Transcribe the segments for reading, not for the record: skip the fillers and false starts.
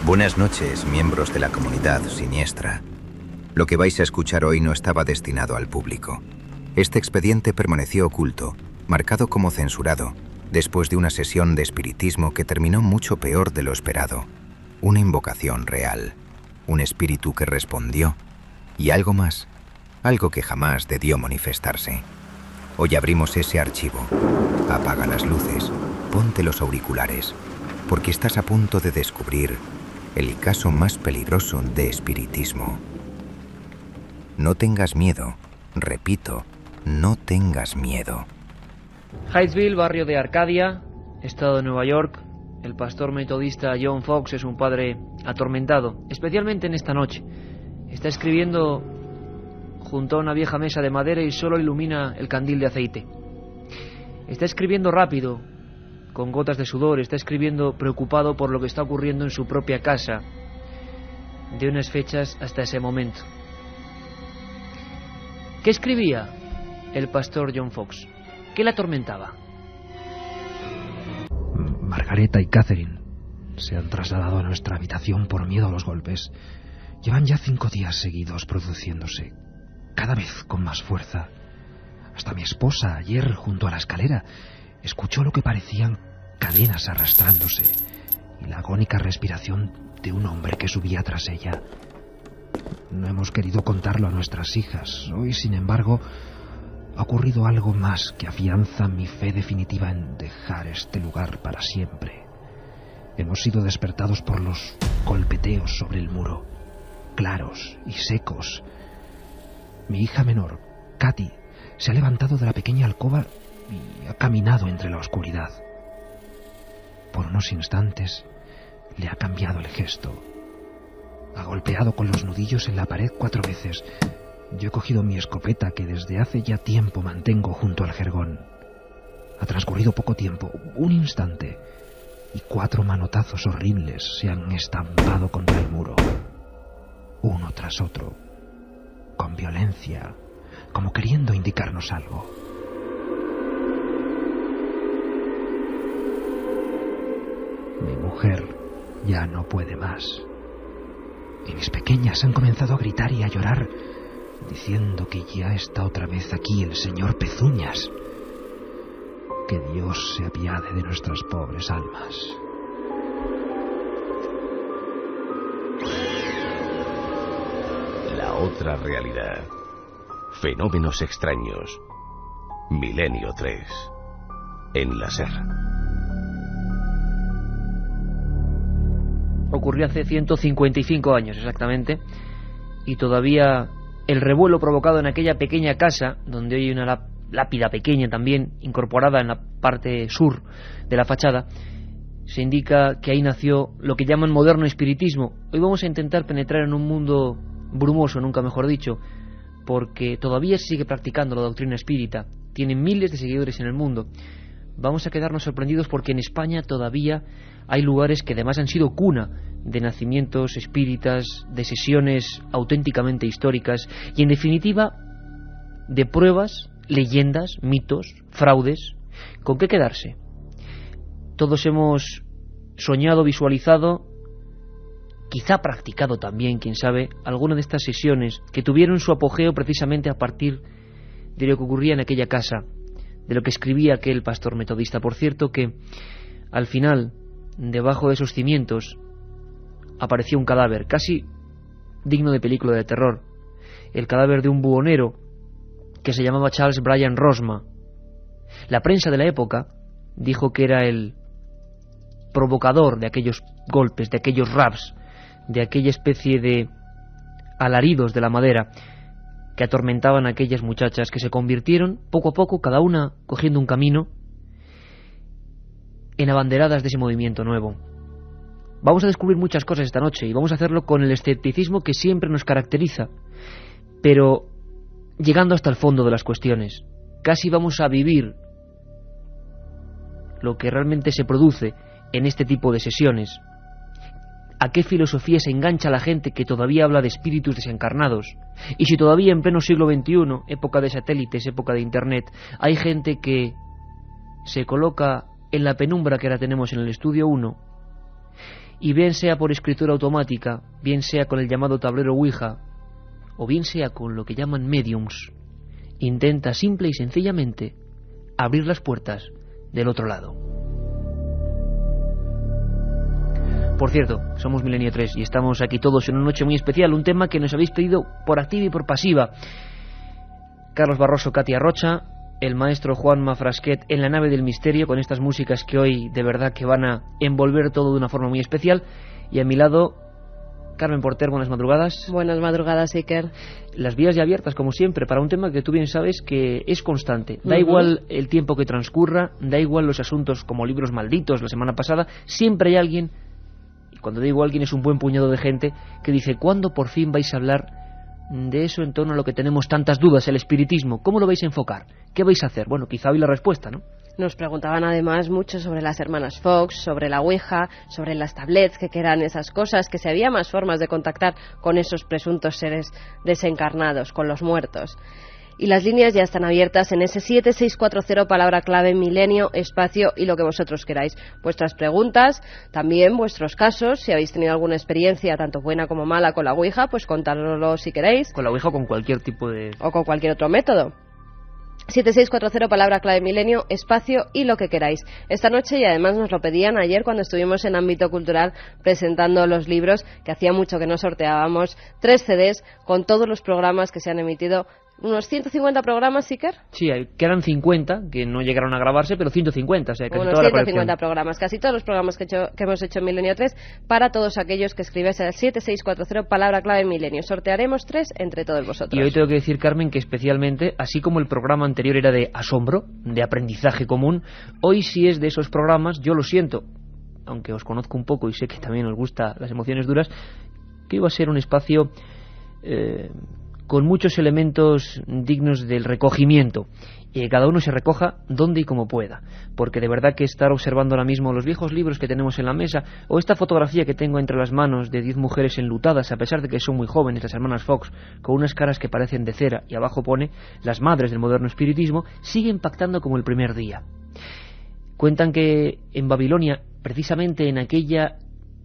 Buenas noches, miembros de la comunidad siniestra. Lo que vais a escuchar hoy no estaba destinado al público. Este expediente permaneció oculto, marcado como censurado, después de una sesión de espiritismo que terminó mucho peor de lo esperado. Una invocación real, un espíritu que respondió, y algo más, algo que jamás debió manifestarse. Hoy abrimos ese archivo. Apaga las luces, ponte los auriculares, porque estás a punto de descubrir el caso más peligroso de espiritismo. No tengas miedo, repito, no tengas miedo. Hydesville, barrio de Arcadia, estado de Nueva York. El pastor metodista John Fox es un padre atormentado, especialmente en esta noche. Está escribiendo junto a una vieja mesa de madera y solo ilumina el candil de aceite. Está escribiendo rápido, con gotas de sudor, está escribiendo preocupado por lo que está ocurriendo en su propia casa, de unas fechas hasta ese momento. ¿Qué escribía el pastor John Fox? ¿Qué le atormentaba? Margareta y Catherine se han trasladado a nuestra habitación por miedo a los golpes. Llevan ya 5 días seguidos produciéndose, cada vez con más fuerza. Hasta mi esposa, ayer, junto a la escalera, escuchó lo que parecían cadenas arrastrándose y la agónica respiración de un hombre que subía tras ella. No hemos querido contarlo a nuestras hijas. Hoy, sin embargo, ha ocurrido algo más que afianza mi fe definitiva en dejar este lugar para siempre. Hemos sido despertados por los golpeteos sobre el muro, claros y secos. Mi hija menor, Katy, se ha levantado de la pequeña alcoba y ha caminado entre la oscuridad. Por unos instantes le ha cambiado el gesto. Ha golpeado con los nudillos en la pared 4 veces. Yo he cogido mi escopeta, que desde hace ya tiempo mantengo junto al jergón. Ha transcurrido poco tiempo, un instante, y 4 manotazos horribles se han estampado contra el muro, uno tras otro, con violencia, como queriendo indicarnos algo. Mi mujer ya no puede más, y mis pequeñas han comenzado a gritar y a llorar, diciendo que ya está otra vez aquí el señor Pezuñas. Que Dios se apiade de nuestras pobres almas. La otra realidad. Fenómenos extraños. Milenio 3. En la SER. Ocurrió hace 155 años exactamente, y todavía el revuelo provocado en aquella pequeña casa, donde hoy hay una lápida pequeña también incorporada en la parte sur de la fachada, se indica que ahí nació lo que llaman moderno espiritismo. Hoy vamos a intentar penetrar en un mundo brumoso, nunca mejor dicho, porque todavía se sigue practicando la doctrina espírita, tiene miles de seguidores en el mundo. Vamos a quedarnos sorprendidos porque en España todavía hay lugares que además han sido cuna de nacimientos espíritas, de sesiones auténticamente históricas y, en definitiva, de pruebas, leyendas, mitos, fraudes. ¿Con qué quedarse? Todos hemos soñado, visualizado, quizá practicado también, quién sabe, alguna de estas sesiones que tuvieron su apogeo precisamente a partir de lo que ocurría en aquella casa, de lo que escribía aquel pastor metodista. Por cierto que al final, debajo de esos cimientos, apareció un cadáver, casi digno de película de terror, el cadáver de un buhonero que se llamaba Charles Bryan Rosma. La prensa de la época dijo que era el provocador de aquellos golpes, de aquellos raps, de aquella especie de alaridos de la madera que atormentaban a aquellas muchachas, que se convirtieron poco a poco, cada una cogiendo un camino, en abanderadas de ese movimiento nuevo. Vamos a descubrir muchas cosas esta noche y vamos a hacerlo con el escepticismo que siempre nos caracteriza, pero llegando hasta el fondo de las cuestiones. Casi vamos a vivir lo que realmente se produce en este tipo de sesiones. ¿A qué filosofía se engancha la gente que todavía habla de espíritus desencarnados? Y si todavía en pleno siglo XXI, época de satélites, época de Internet, hay gente que se coloca en la penumbra que ahora tenemos en el estudio 1 y bien sea por escritura automática, bien sea con el llamado tablero Ouija, o bien sea con lo que llaman mediums, intenta simple y sencillamente abrir las puertas del otro lado. Por cierto, somos Milenio 3 y estamos aquí todos en una noche muy especial, un tema que nos habéis pedido por activa y por pasiva. Carlos Barroso, Katia Rocha, el maestro Juanma Frasquet en la nave del misterio, con estas músicas que hoy de verdad que van a envolver todo de una forma muy especial. Y a mi lado, Carmen Porter, buenas madrugadas. Buenas madrugadas, Iker. Las vías ya abiertas, como siempre, para un tema que tú bien sabes que es constante. Da igual el tiempo que transcurra, da igual los asuntos como Libros Malditos la semana pasada, siempre hay alguien, y cuando digo alguien es un buen puñado de gente, que dice, ¿cuándo por fin vais a hablar de eso en torno a lo que tenemos tantas dudas, el espiritismo? ¿Cómo lo vais a enfocar? ¿Qué vais a hacer? Bueno, quizá hoy la respuesta, ¿no? Nos preguntaban además mucho sobre las hermanas Fox, sobre la Ouija, sobre las tablets, que eran esas cosas, que si había más formas de contactar con esos presuntos seres desencarnados, con los muertos. Y las líneas ya están abiertas en ese 7640, palabra clave, milenio, espacio y lo que vosotros queráis. Vuestras preguntas, también vuestros casos, si habéis tenido alguna experiencia, tanto buena como mala, con la Ouija, pues contárnoslo si queréis. Con la Ouija o con cualquier tipo de... O con cualquier otro método. 7640, palabra clave, milenio, espacio y lo que queráis. Esta noche, y además nos lo pedían ayer cuando estuvimos en Ámbito Cultural presentando los libros, que hacía mucho que no sorteábamos, 3 CDs con todos los programas que se han emitido. ¿Unos 150 programas, Iker? Sí, quedan 50, que no llegaron a grabarse, pero 150, o sea, casi unos toda la 150 colección. programas, casi todos los programas que hemos hecho en Milenio 3, para todos aquellos que escribáis al 7640, palabra clave, milenio. Sortearemos 3 entre todos vosotros. Y hoy tengo que decir, Carmen, que especialmente, así como el programa anterior era de asombro, de aprendizaje común, hoy sí es de esos programas, yo lo siento, aunque os conozco un poco y sé que también os gustan las emociones duras, que iba a ser un espacio... con muchos elementos dignos del recogimiento, y que cada uno se recoja donde y como pueda, porque de verdad que estar observando ahora mismo los viejos libros que tenemos en la mesa, o esta fotografía que tengo entre las manos de 10 mujeres enlutadas, a pesar de que son muy jóvenes, las hermanas Fox, con unas caras que parecen de cera, y abajo pone las madres del moderno espiritismo, sigue impactando como el primer día. Cuentan que en Babilonia, precisamente en aquella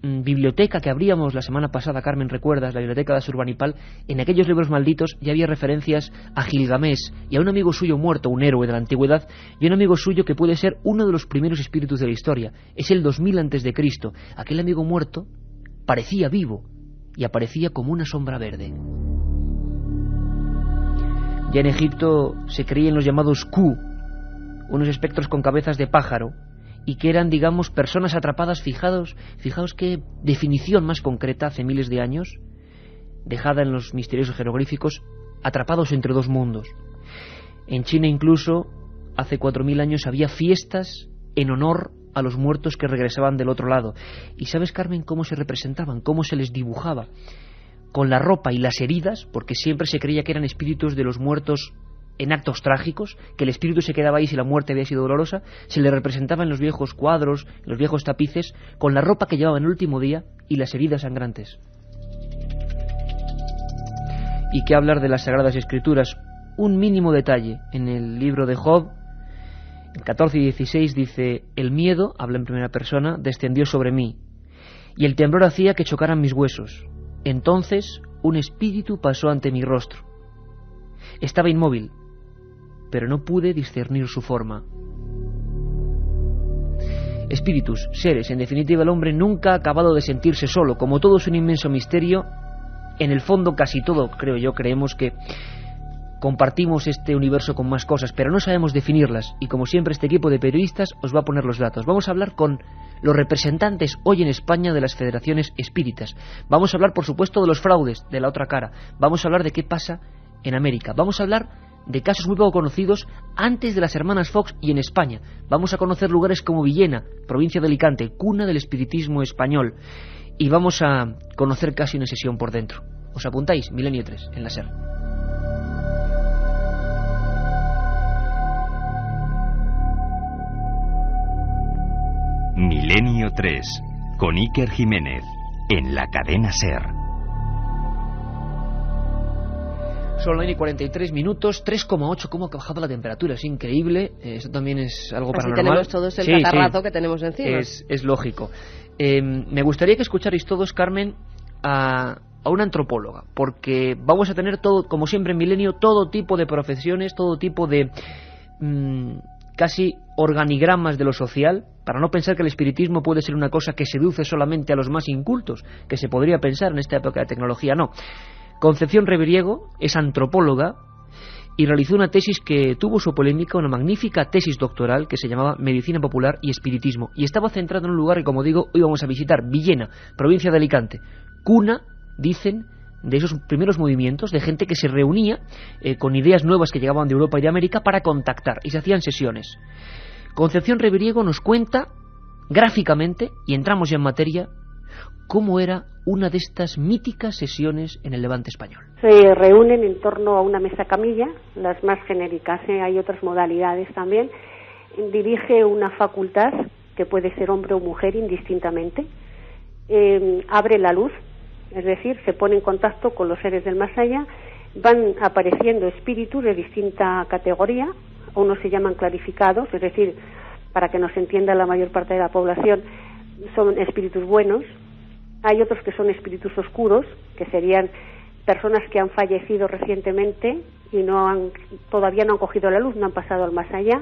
biblioteca que abríamos la semana pasada, Carmen, ¿recuerdas? La biblioteca de Asurbanipal, en aquellos libros malditos ya había referencias a Gilgamesh y a un amigo suyo muerto, un héroe de la antigüedad, y un amigo suyo que puede ser uno de los primeros espíritus de la historia. Es el 2000 a.C. Aquel amigo muerto parecía vivo y aparecía como una sombra verde. Ya en Egipto se creían los llamados Ku, unos espectros con cabezas de pájaro, y que eran, digamos, personas atrapadas. Fijaos qué definición más concreta, hace miles de años, dejada en los misteriosos jeroglíficos, atrapados entre dos mundos. En China incluso, hace 4000 años, había fiestas en honor a los muertos que regresaban del otro lado. ¿Y sabes, Carmen, cómo se representaban? ¿Cómo se les dibujaba? Con la ropa y las heridas, porque siempre se creía que eran espíritus de los muertos en actos trágicos, que el espíritu se quedaba ahí si la muerte había sido dolorosa. Se le representaba en los viejos cuadros, en los viejos tapices, con la ropa que llevaba en el último día y las heridas sangrantes. Y qué hablar de las Sagradas Escrituras. Un mínimo detalle en el libro de Job, en 14 y 16 dice: el miedo, habla en primera persona, descendió sobre mí, y el temblor hacía que chocaran mis huesos. Entonces un espíritu pasó ante mi rostro. Estaba inmóvil, pero no pude discernir su forma. Espíritus, seres, en definitiva el hombre nunca ha acabado de sentirse solo. Como todo es un inmenso misterio, en el fondo casi todo, creo yo, creemos que compartimos este universo con más cosas, pero no sabemos definirlas, y como siempre este equipo de periodistas os va a poner los datos. Vamos a hablar con los representantes hoy en España de las federaciones espíritas. Vamos a hablar, por supuesto, de los fraudes, de la otra cara. Vamos a hablar de qué pasa en América. Vamos a hablar de casos muy poco conocidos antes de las hermanas Fox y en España. Vamos a conocer lugares como Villena, provincia de Alicante, cuna del espiritismo español. Y vamos a conocer casi una sesión por dentro. ¿Os apuntáis? Milenio 3, en la SER. Milenio 3, con Iker Jiménez, en la cadena SER. Son las 9:43 minutos, 3,8, cómo ha bajado la temperatura, es increíble, eso también es algo así paranormal. Tenemos todos el catarrazo que tenemos encima. Es lógico. Me gustaría que escucharais todos, Carmen, a una antropóloga, porque vamos a tener todo, como siempre en Milenio, todo tipo de profesiones, todo tipo de casi organigramas de lo social, para no pensar que el espiritismo puede ser una cosa que seduce solamente a los más incultos, que se podría pensar en esta época de tecnología. No. Concepción Reviriego es antropóloga y realizó una tesis que tuvo su polémica, una magnífica tesis doctoral que se llamaba Medicina Popular y Espiritismo, y estaba centrada en un lugar que, como digo, hoy vamos a visitar, Villena, provincia de Alicante, cuna, dicen, de esos primeros movimientos de gente que se reunía con ideas nuevas que llegaban de Europa y de América para contactar, y se hacían sesiones. Concepción Reviriego nos cuenta gráficamente, y entramos ya en materia, cómo era una de estas míticas sesiones en el Levante español. Se reúnen en torno a una mesa camilla, las más genéricas, hay otras modalidades también. Dirige una facultad, que puede ser hombre o mujer indistintamente, abre la luz, es decir, se pone en contacto con los seres del más allá, van apareciendo espíritus de distinta categoría, unos se llaman clarificados, es decir, para que nos entienda la mayor parte de la población, son espíritus buenos. Hay otros que son espíritus oscuros, que serían personas que han fallecido recientemente y todavía no han cogido la luz, no han pasado al más allá.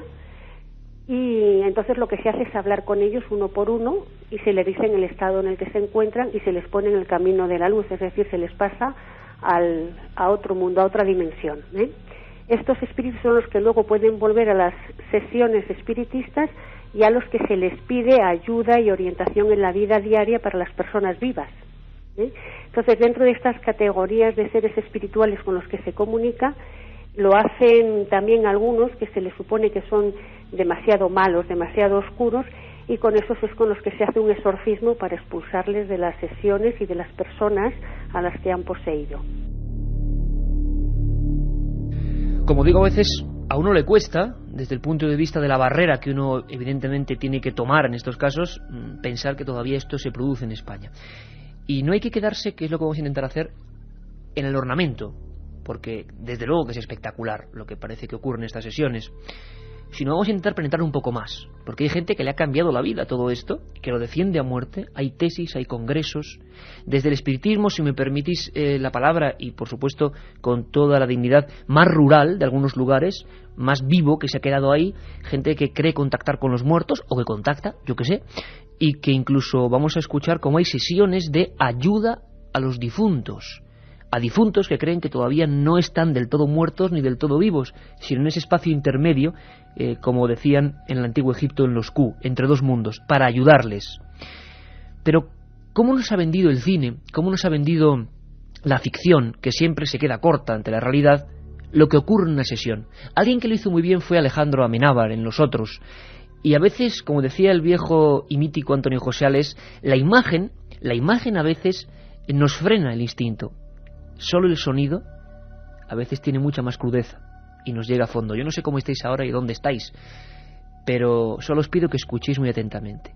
Y entonces lo que se hace es hablar con ellos uno por uno y se les dice en el estado en el que se encuentran y se les pone en el camino de la luz, es decir, se les pasa a otro mundo, a otra dimensión. Estos espíritus son los que luego pueden volver a las sesiones espiritistas y a los que se les pide ayuda y orientación en la vida diaria para las personas vivas. Entonces, dentro de estas categorías de seres espirituales con los que se comunica, lo hacen también algunos que se les supone que son demasiado malos, demasiado oscuros, y con esos es con los que se hace un exorcismo para expulsarles de las sesiones y de las personas a las que han poseído. Como digo, a veces a uno le cuesta, desde el punto de vista de la barrera que uno evidentemente tiene que tomar en estos casos, pensar que todavía esto se produce en España. Y no hay que quedarse, que es lo que vamos a intentar hacer, en el ornamento, porque desde luego que es espectacular lo que parece que ocurre en estas sesiones, sino vamos a intentar penetrar un poco más, porque hay gente que le ha cambiado la vida todo esto, que lo defiende a muerte, hay tesis, hay congresos, desde el espiritismo, si me permitís la palabra, y por supuesto con toda la dignidad más rural de algunos lugares, más vivo que se ha quedado ahí, gente que cree contactar con los muertos, o que contacta, yo qué sé, y que incluso vamos a escuchar cómo hay sesiones de ayuda a los difuntos, a difuntos que creen que todavía no están del todo muertos ni del todo vivos, sino en ese espacio intermedio, como decían en el antiguo Egipto en los Q, entre dos mundos, para ayudarles. Pero, ¿cómo nos ha vendido el cine? ¿Cómo nos ha vendido la ficción, que siempre se queda corta ante la realidad, lo que ocurre en una sesión? Alguien que lo hizo muy bien fue Alejandro Amenábar en Los Otros. Y a veces, como decía el viejo y mítico Antonio José Ales, la imagen a veces nos frena el instinto. Solo el sonido a veces tiene mucha más crudeza y nos llega a fondo. Yo no sé cómo estáis ahora y dónde estáis, pero solo os pido que escuchéis muy atentamente.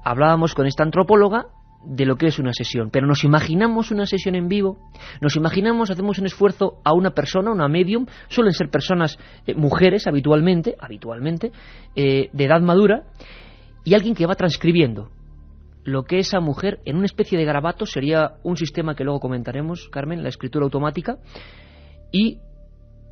Hablábamos con esta antropóloga de lo que es una sesión, pero nos imaginamos una sesión en vivo, nos imaginamos, hacemos un esfuerzo a una persona, una medium, suelen ser personas, mujeres habitualmente, de edad madura, y alguien que va transcribiendo lo que esa mujer, en una especie de garabato, sería un sistema que luego comentaremos, Carmen, la escritura automática, y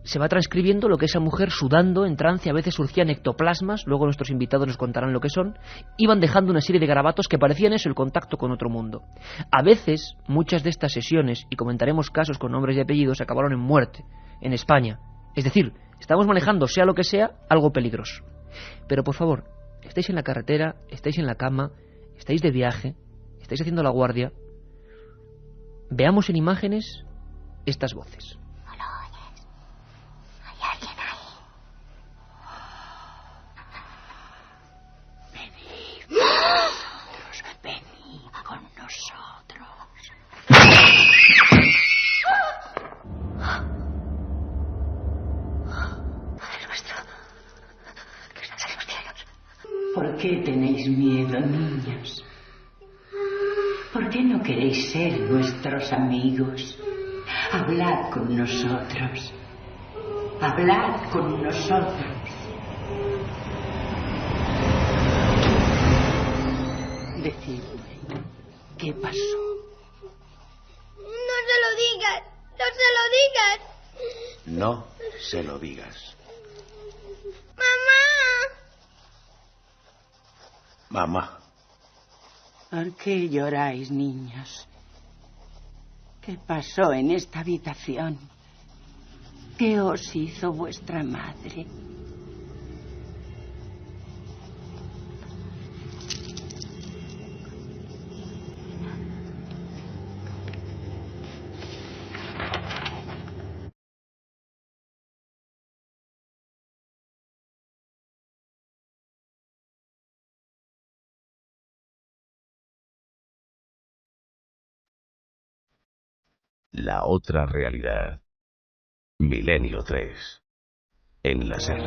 se va transcribiendo lo que esa mujer, sudando, en trance, a veces surgían ectoplasmas, luego nuestros invitados nos contarán lo que son, iban dejando una serie de garabatos que parecían eso, el contacto con otro mundo. A veces, muchas de estas sesiones, y comentaremos casos con nombres y apellidos, acabaron en muerte, en España. Es decir, estamos manejando, sea lo que sea, algo peligroso. Pero por favor, estáis en la carretera, estáis en la cama, estáis de viaje, estáis haciendo la guardia, veamos en imágenes estas voces. ¿No lo oyes? ¿Hay alguien ahí? Venid con nosotros. Padre nuestro, que estás en los cielos. ¿Por qué tenéis miedo, niños? ¿Por qué no queréis ser nuestros amigos? Hablad con nosotros. Hablad con nosotros. Decidme, ¿Qué pasó? No se lo digas. No se lo digas. No se lo digas. Mamá. Mamá. ¿Por qué lloráis, niños? ¿Qué pasó en esta habitación? ¿Qué os hizo vuestra madre? La otra realidad. Milenio 3. En la SER.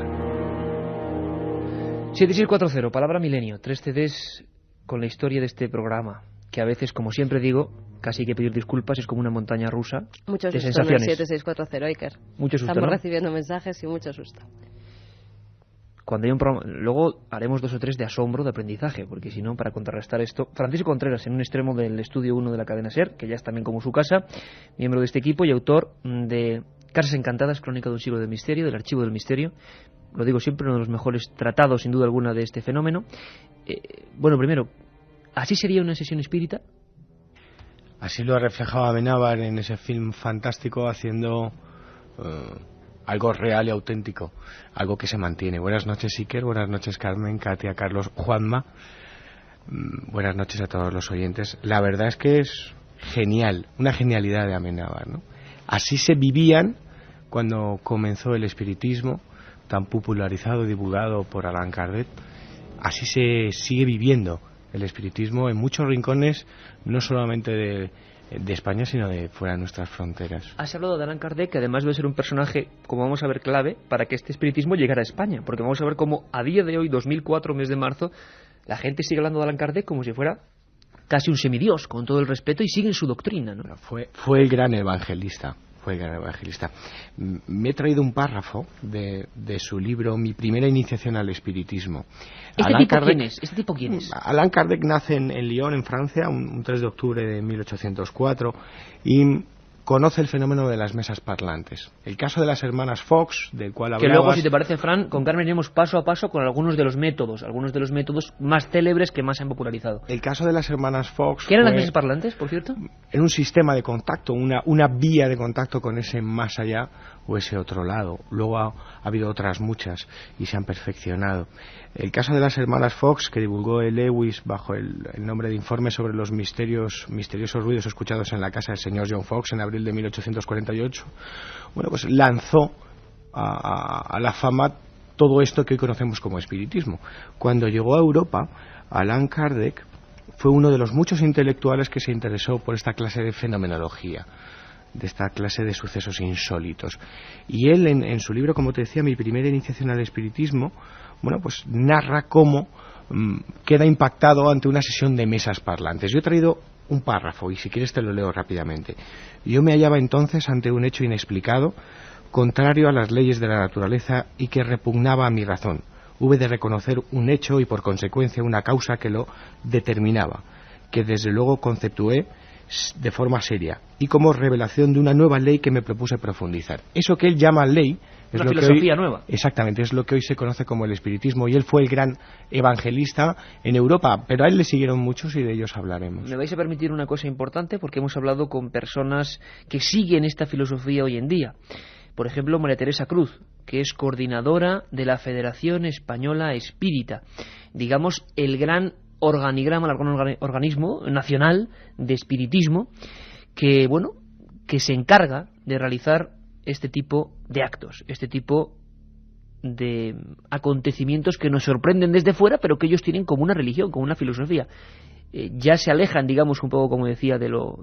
7640, palabra milenio, 3 CDs con la historia de este programa, que a veces, como siempre digo, casi hay que pedir disculpas, es como una montaña rusa Mucho de susto en el sensaciones. 7640, Iker. Mucho susto, Estamos ¿no? recibiendo mensajes y mucho susto. Cuando hay un programa, luego haremos 2 o 3 de asombro, de aprendizaje, porque si no, para contrarrestar esto, Francisco Contreras, en un extremo del estudio 1 de la cadena SER, que ya es también como su casa, miembro de este equipo y autor de Casas Encantadas, Crónica de un siglo de misterio, del Archivo del Misterio. Lo digo siempre, uno de los mejores tratados, sin duda alguna, de este fenómeno. Bueno, primero, ¿así sería una sesión espírita? Así lo ha reflejado Amenábar en ese film fantástico, haciendo algo real y auténtico, algo que se mantiene. Buenas noches, Iker, buenas noches, Carmen, Katia, Carlos, Juanma. Buenas noches a todos los oyentes. La verdad es que es genial, una genialidad de Amenábar, ¿no? Así se vivían cuando comenzó el espiritismo, tan popularizado y divulgado por Allan Kardec. Así se sigue viviendo el espiritismo en muchos rincones, no solamente de España, sino de fuera de nuestras fronteras. Has hablado de Allan Kardec, que además debe ser un personaje, como vamos a ver, clave para que este espiritismo llegara a España, porque vamos a ver cómo a día de hoy, 2004, mes de marzo, la gente sigue hablando de Allan Kardec como si fuera casi un semidios, con todo el respeto, y sigue en su doctrina, ¿no? Fue el gran evangelista. Me he traído un párrafo de su libro Mi primera iniciación al espiritismo. ¿Este tipo quién es? Allan Kardec nace en Lyon, en Francia, un 3 de octubre de 1804, y conoce el fenómeno de las mesas parlantes. El caso de las hermanas Fox, del cual hablabas... Que luego, si te parece, Fran, con Carmen iremos paso a paso con algunos de los métodos más célebres que más se han popularizado. El caso de las hermanas Fox... ¿Qué eran las mesas parlantes, por cierto? Era un sistema de contacto, una vía de contacto con ese más allá o ese otro lado. Luego ha habido otras muchas y se han perfeccionado. El caso de las hermanas Fox, que divulgó Lewis bajo el nombre de Informe sobre los misteriosos ruidos escuchados en la casa del señor John Fox en abril de 1848, bueno, pues lanzó a la fama todo esto que hoy conocemos como espiritismo. Cuando llegó a Europa, Allan Kardec fue uno de los muchos intelectuales que se interesó por esta clase de fenomenología, de esta clase de sucesos insólitos. Y él, en su libro, como te decía, Mi primera iniciación al espiritismo, bueno, pues narra cómo queda impactado ante una sesión de mesas parlantes. Yo he traído un párrafo y si quieres te lo leo rápidamente. Yo me hallaba entonces ante un hecho inexplicado, contrario a las leyes de la naturaleza y que repugnaba a mi razón. Hube de reconocer un hecho y por consecuencia una causa que lo determinaba, que desde luego conceptué de forma seria y como revelación de una nueva ley que me propuse profundizar. Eso que él llama ley es una lo filosofía que hoy, nueva. Exactamente, es lo que hoy se conoce como el espiritismo, y él fue el gran evangelista en Europa, pero a él le siguieron muchos y de ellos hablaremos. Me vais a permitir una cosa importante, porque hemos hablado con personas que siguen esta filosofía hoy en día. Por ejemplo, María Teresa Cruz, que es coordinadora de la Federación Española Espírita, digamos el gran organigrama, el gran organismo nacional de espiritismo, que bueno, que se encarga de realizar este tipo de actos, este tipo de acontecimientos que nos sorprenden desde fuera, pero que ellos tienen como una religión, como una filosofía. Ya se alejan, digamos, un poco, como decía, de lo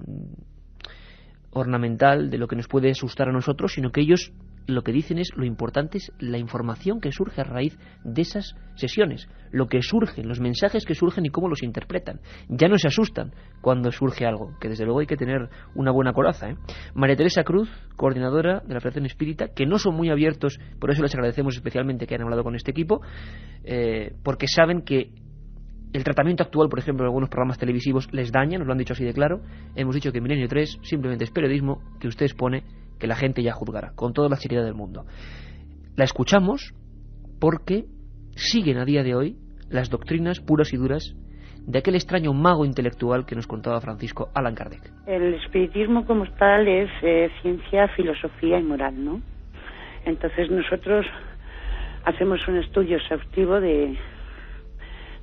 ornamental, de lo que nos puede asustar a nosotros, sino que ellos lo que dicen es lo importante es la información que surge a raíz de esas sesiones, lo que surge, los mensajes que surgen y cómo los interpretan. Ya no se asustan cuando surge algo, que desde luego hay que tener una buena coraza, ¿eh? María Teresa Cruz, coordinadora de la Federación Espírita, que no son muy abiertos, por eso les agradecemos especialmente que hayan hablado con este equipo, porque saben que el tratamiento actual, por ejemplo, en algunos programas televisivos les daña, nos lo han dicho así de claro. Hemos dicho que Milenio 3 simplemente es periodismo que usted expone, que la gente ya juzgará, con toda la seriedad del mundo. La escuchamos porque siguen a día de hoy las doctrinas puras y duras de aquel extraño mago intelectual que nos contaba Francisco Allan Kardec. El espiritismo como tal es ciencia, filosofía y moral, ¿no? Entonces nosotros hacemos un estudio exhaustivo de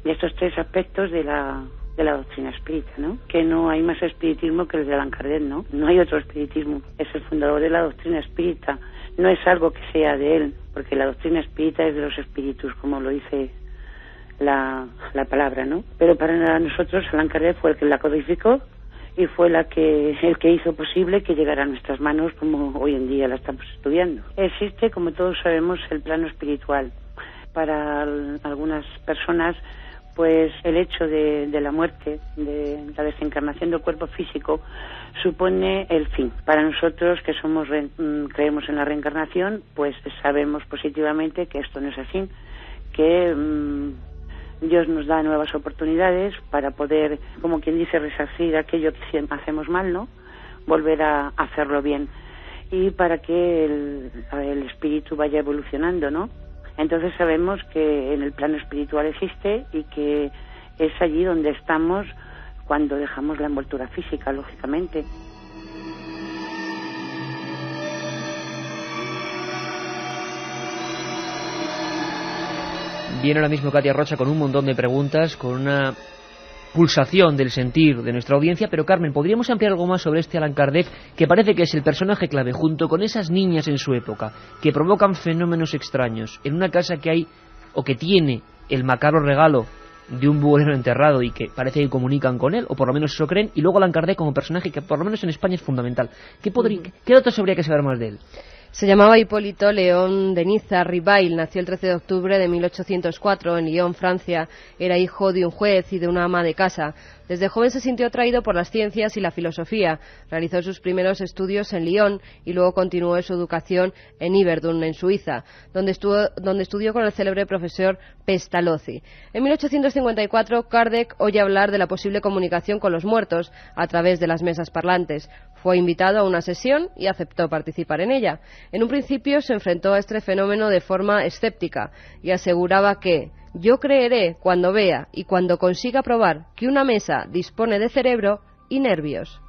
estos tres aspectos de la doctrina espírita, ¿no? Que no hay más espiritismo que el de Allan Kardec, ¿no? No hay otro espiritismo. Es el fundador de la doctrina espírita. No es algo que sea de él, porque la doctrina espírita es de los espíritus, como lo dice la palabra, ¿no? Pero para nosotros Allan Kardec fue el que la codificó y fue el que hizo posible que llegara a nuestras manos como hoy en día la estamos estudiando. Existe, como todos sabemos, el plano espiritual. Para algunas personas, pues el hecho de la muerte, de la desencarnación del cuerpo físico, supone el fin. Para nosotros, que creemos en la reencarnación, pues sabemos positivamente que esto no es así, que Dios nos da nuevas oportunidades para poder, como quien dice, resarcir aquello que hacemos mal, ¿no? Volver a hacerlo bien. Y para que el espíritu vaya evolucionando, ¿no? Entonces sabemos que en el plano espiritual existe y que es allí donde estamos cuando dejamos la envoltura física, lógicamente. Viene ahora mismo Katia Rocha con un montón de preguntas, con una pulsación del sentir de nuestra audiencia, pero Carmen, ¿podríamos ampliar algo más sobre este Allan Kardec, que parece que es el personaje clave, junto con esas niñas en su época, que provocan fenómenos extraños, en una casa que hay, o que tiene, el macabro regalo de un bolero enterrado y que parece que comunican con él, o por lo menos eso creen, y luego Allan Kardec como personaje que por lo menos en España es fundamental? ¿Qué datos habría que saber más de él? Se llamaba Hipólito León de Niza Ribail, nació el 13 de octubre de 1804 en Lyon, Francia. Era hijo de un juez y de una ama de casa. Desde joven se sintió atraído por las ciencias y la filosofía. Realizó sus primeros estudios en Lyon y luego continuó su educación en Yverdon, en Suiza, donde estudió con el célebre profesor Pestalozzi. En 1854, Kardec oye hablar de la posible comunicación con los muertos a través de las mesas parlantes. Fue invitado a una sesión y aceptó participar en ella. En un principio se enfrentó a este fenómeno de forma escéptica y aseguraba que «yo creeré cuando vea y cuando consiga probar que una mesa dispone de cerebro y nervios».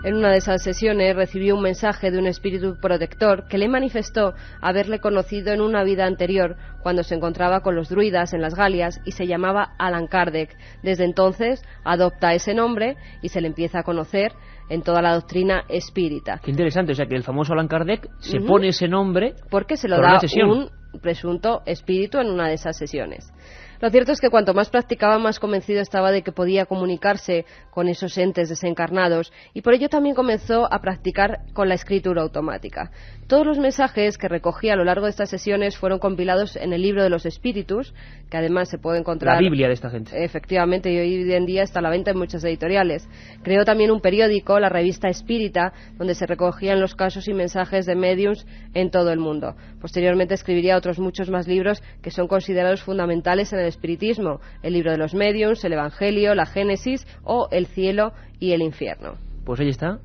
En una de esas sesiones recibió un mensaje de un espíritu protector que le manifestó haberle conocido en una vida anterior cuando se encontraba con los druidas en las Galias y se llamaba Allan Kardec. Desde entonces adopta ese nombre y se le empieza a conocer en toda la doctrina espírita. Qué interesante, o sea que el famoso Allan Kardec se pone ese nombre porque se lo da un presunto espíritu en una de esas sesiones. Lo cierto es que cuanto más practicaba, más convencido estaba de que podía comunicarse con esos entes desencarnados y por ello también comenzó a practicar con la escritura automática. Todos los mensajes que recogía a lo largo de estas sesiones fueron compilados en el Libro de los Espíritus, que además se puede encontrar... La Biblia de esta gente. Efectivamente, y hoy en día está a la venta en muchas editoriales. Creó también un periódico, la Revista Espírita, donde se recogían los casos y mensajes de médiums en todo el mundo. Posteriormente escribiría otros muchos más libros que son considerados fundamentales en el espiritismo: el Libro de los Médiuns, el Evangelio, la Génesis o el Cielo y el Infierno. Pues ahí está,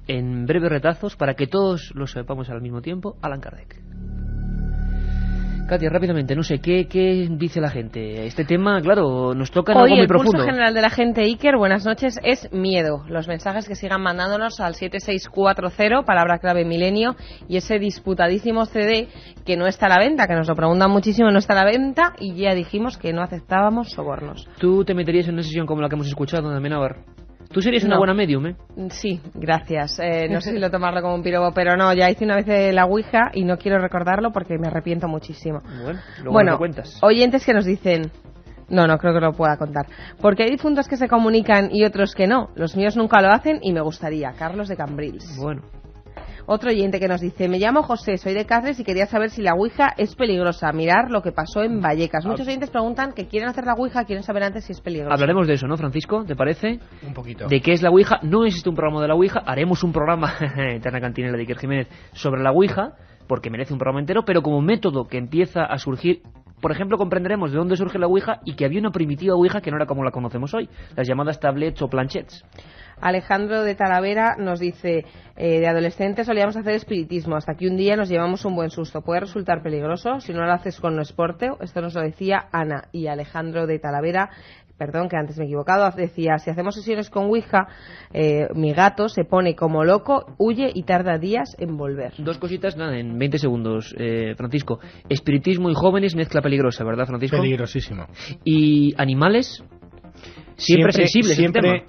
en breves retazos, para que todos lo sepamos al mismo tiempo, Allan Kardec. Katia, rápidamente, no sé, ¿qué dice la gente? Este tema, claro, nos toca en algo muy profundo. Hoy el pulso general de la gente, Iker, buenas noches, es miedo. Los mensajes que sigan mandándonos al 7640, palabra clave milenio, y ese disputadísimo CD que no está a la venta, que nos lo preguntan muchísimo, no está a la venta, y ya dijimos que no aceptábamos sobornos. ¿Tú te meterías en una sesión como la que hemos escuchado de Amenábar? Tú serías una buena medium, ¿eh? Sí, gracias. No sé si lo tomarlo como un pirobo, pero no, ya hice una vez la Ouija y no quiero recordarlo porque me arrepiento muchísimo. Bueno, lo cuentas. Oyentes que nos dicen... No creo que lo pueda contar. Porque hay difuntos que se comunican y otros que no. Los míos nunca lo hacen y me gustaría. Carlos de Cambrils. Bueno. Otro oyente que nos dice: me llamo José, soy de Cáceres y quería saber si la Ouija es peligrosa. Mirar lo que pasó en Vallecas. Muchos oyentes preguntan que quieren hacer la Ouija, quieren saber antes si es peligrosa. Hablaremos de eso, ¿no, Francisco? ¿Te parece? Un poquito. ¿De qué es la Ouija? No existe un programa de la Ouija. Haremos un programa, eterna cantinela de Iker Jiménez, sobre la Ouija, porque merece un programa entero, pero como método que empieza a surgir por ejemplo, comprenderemos de dónde surge la Ouija y que había una primitiva Ouija que no era como la conocemos hoy, las llamadas tablets o planchets. Alejandro de Talavera nos dice, de adolescentes solíamos hacer espiritismo, hasta que un día nos llevamos un buen susto. Puede resultar peligroso si no lo haces con esporte. Esto nos lo decía Ana. Y Alejandro de Talavera, perdón que antes me he equivocado, decía, si hacemos sesiones con Ouija, mi gato se pone como loco, huye y tarda días en volver. Dos cositas, nada, en 20 segundos, Francisco. Espiritismo y jóvenes, mezcla peligrosa, ¿verdad, Francisco? Peligrosísimo. ¿Y animales? Siempre sensibles.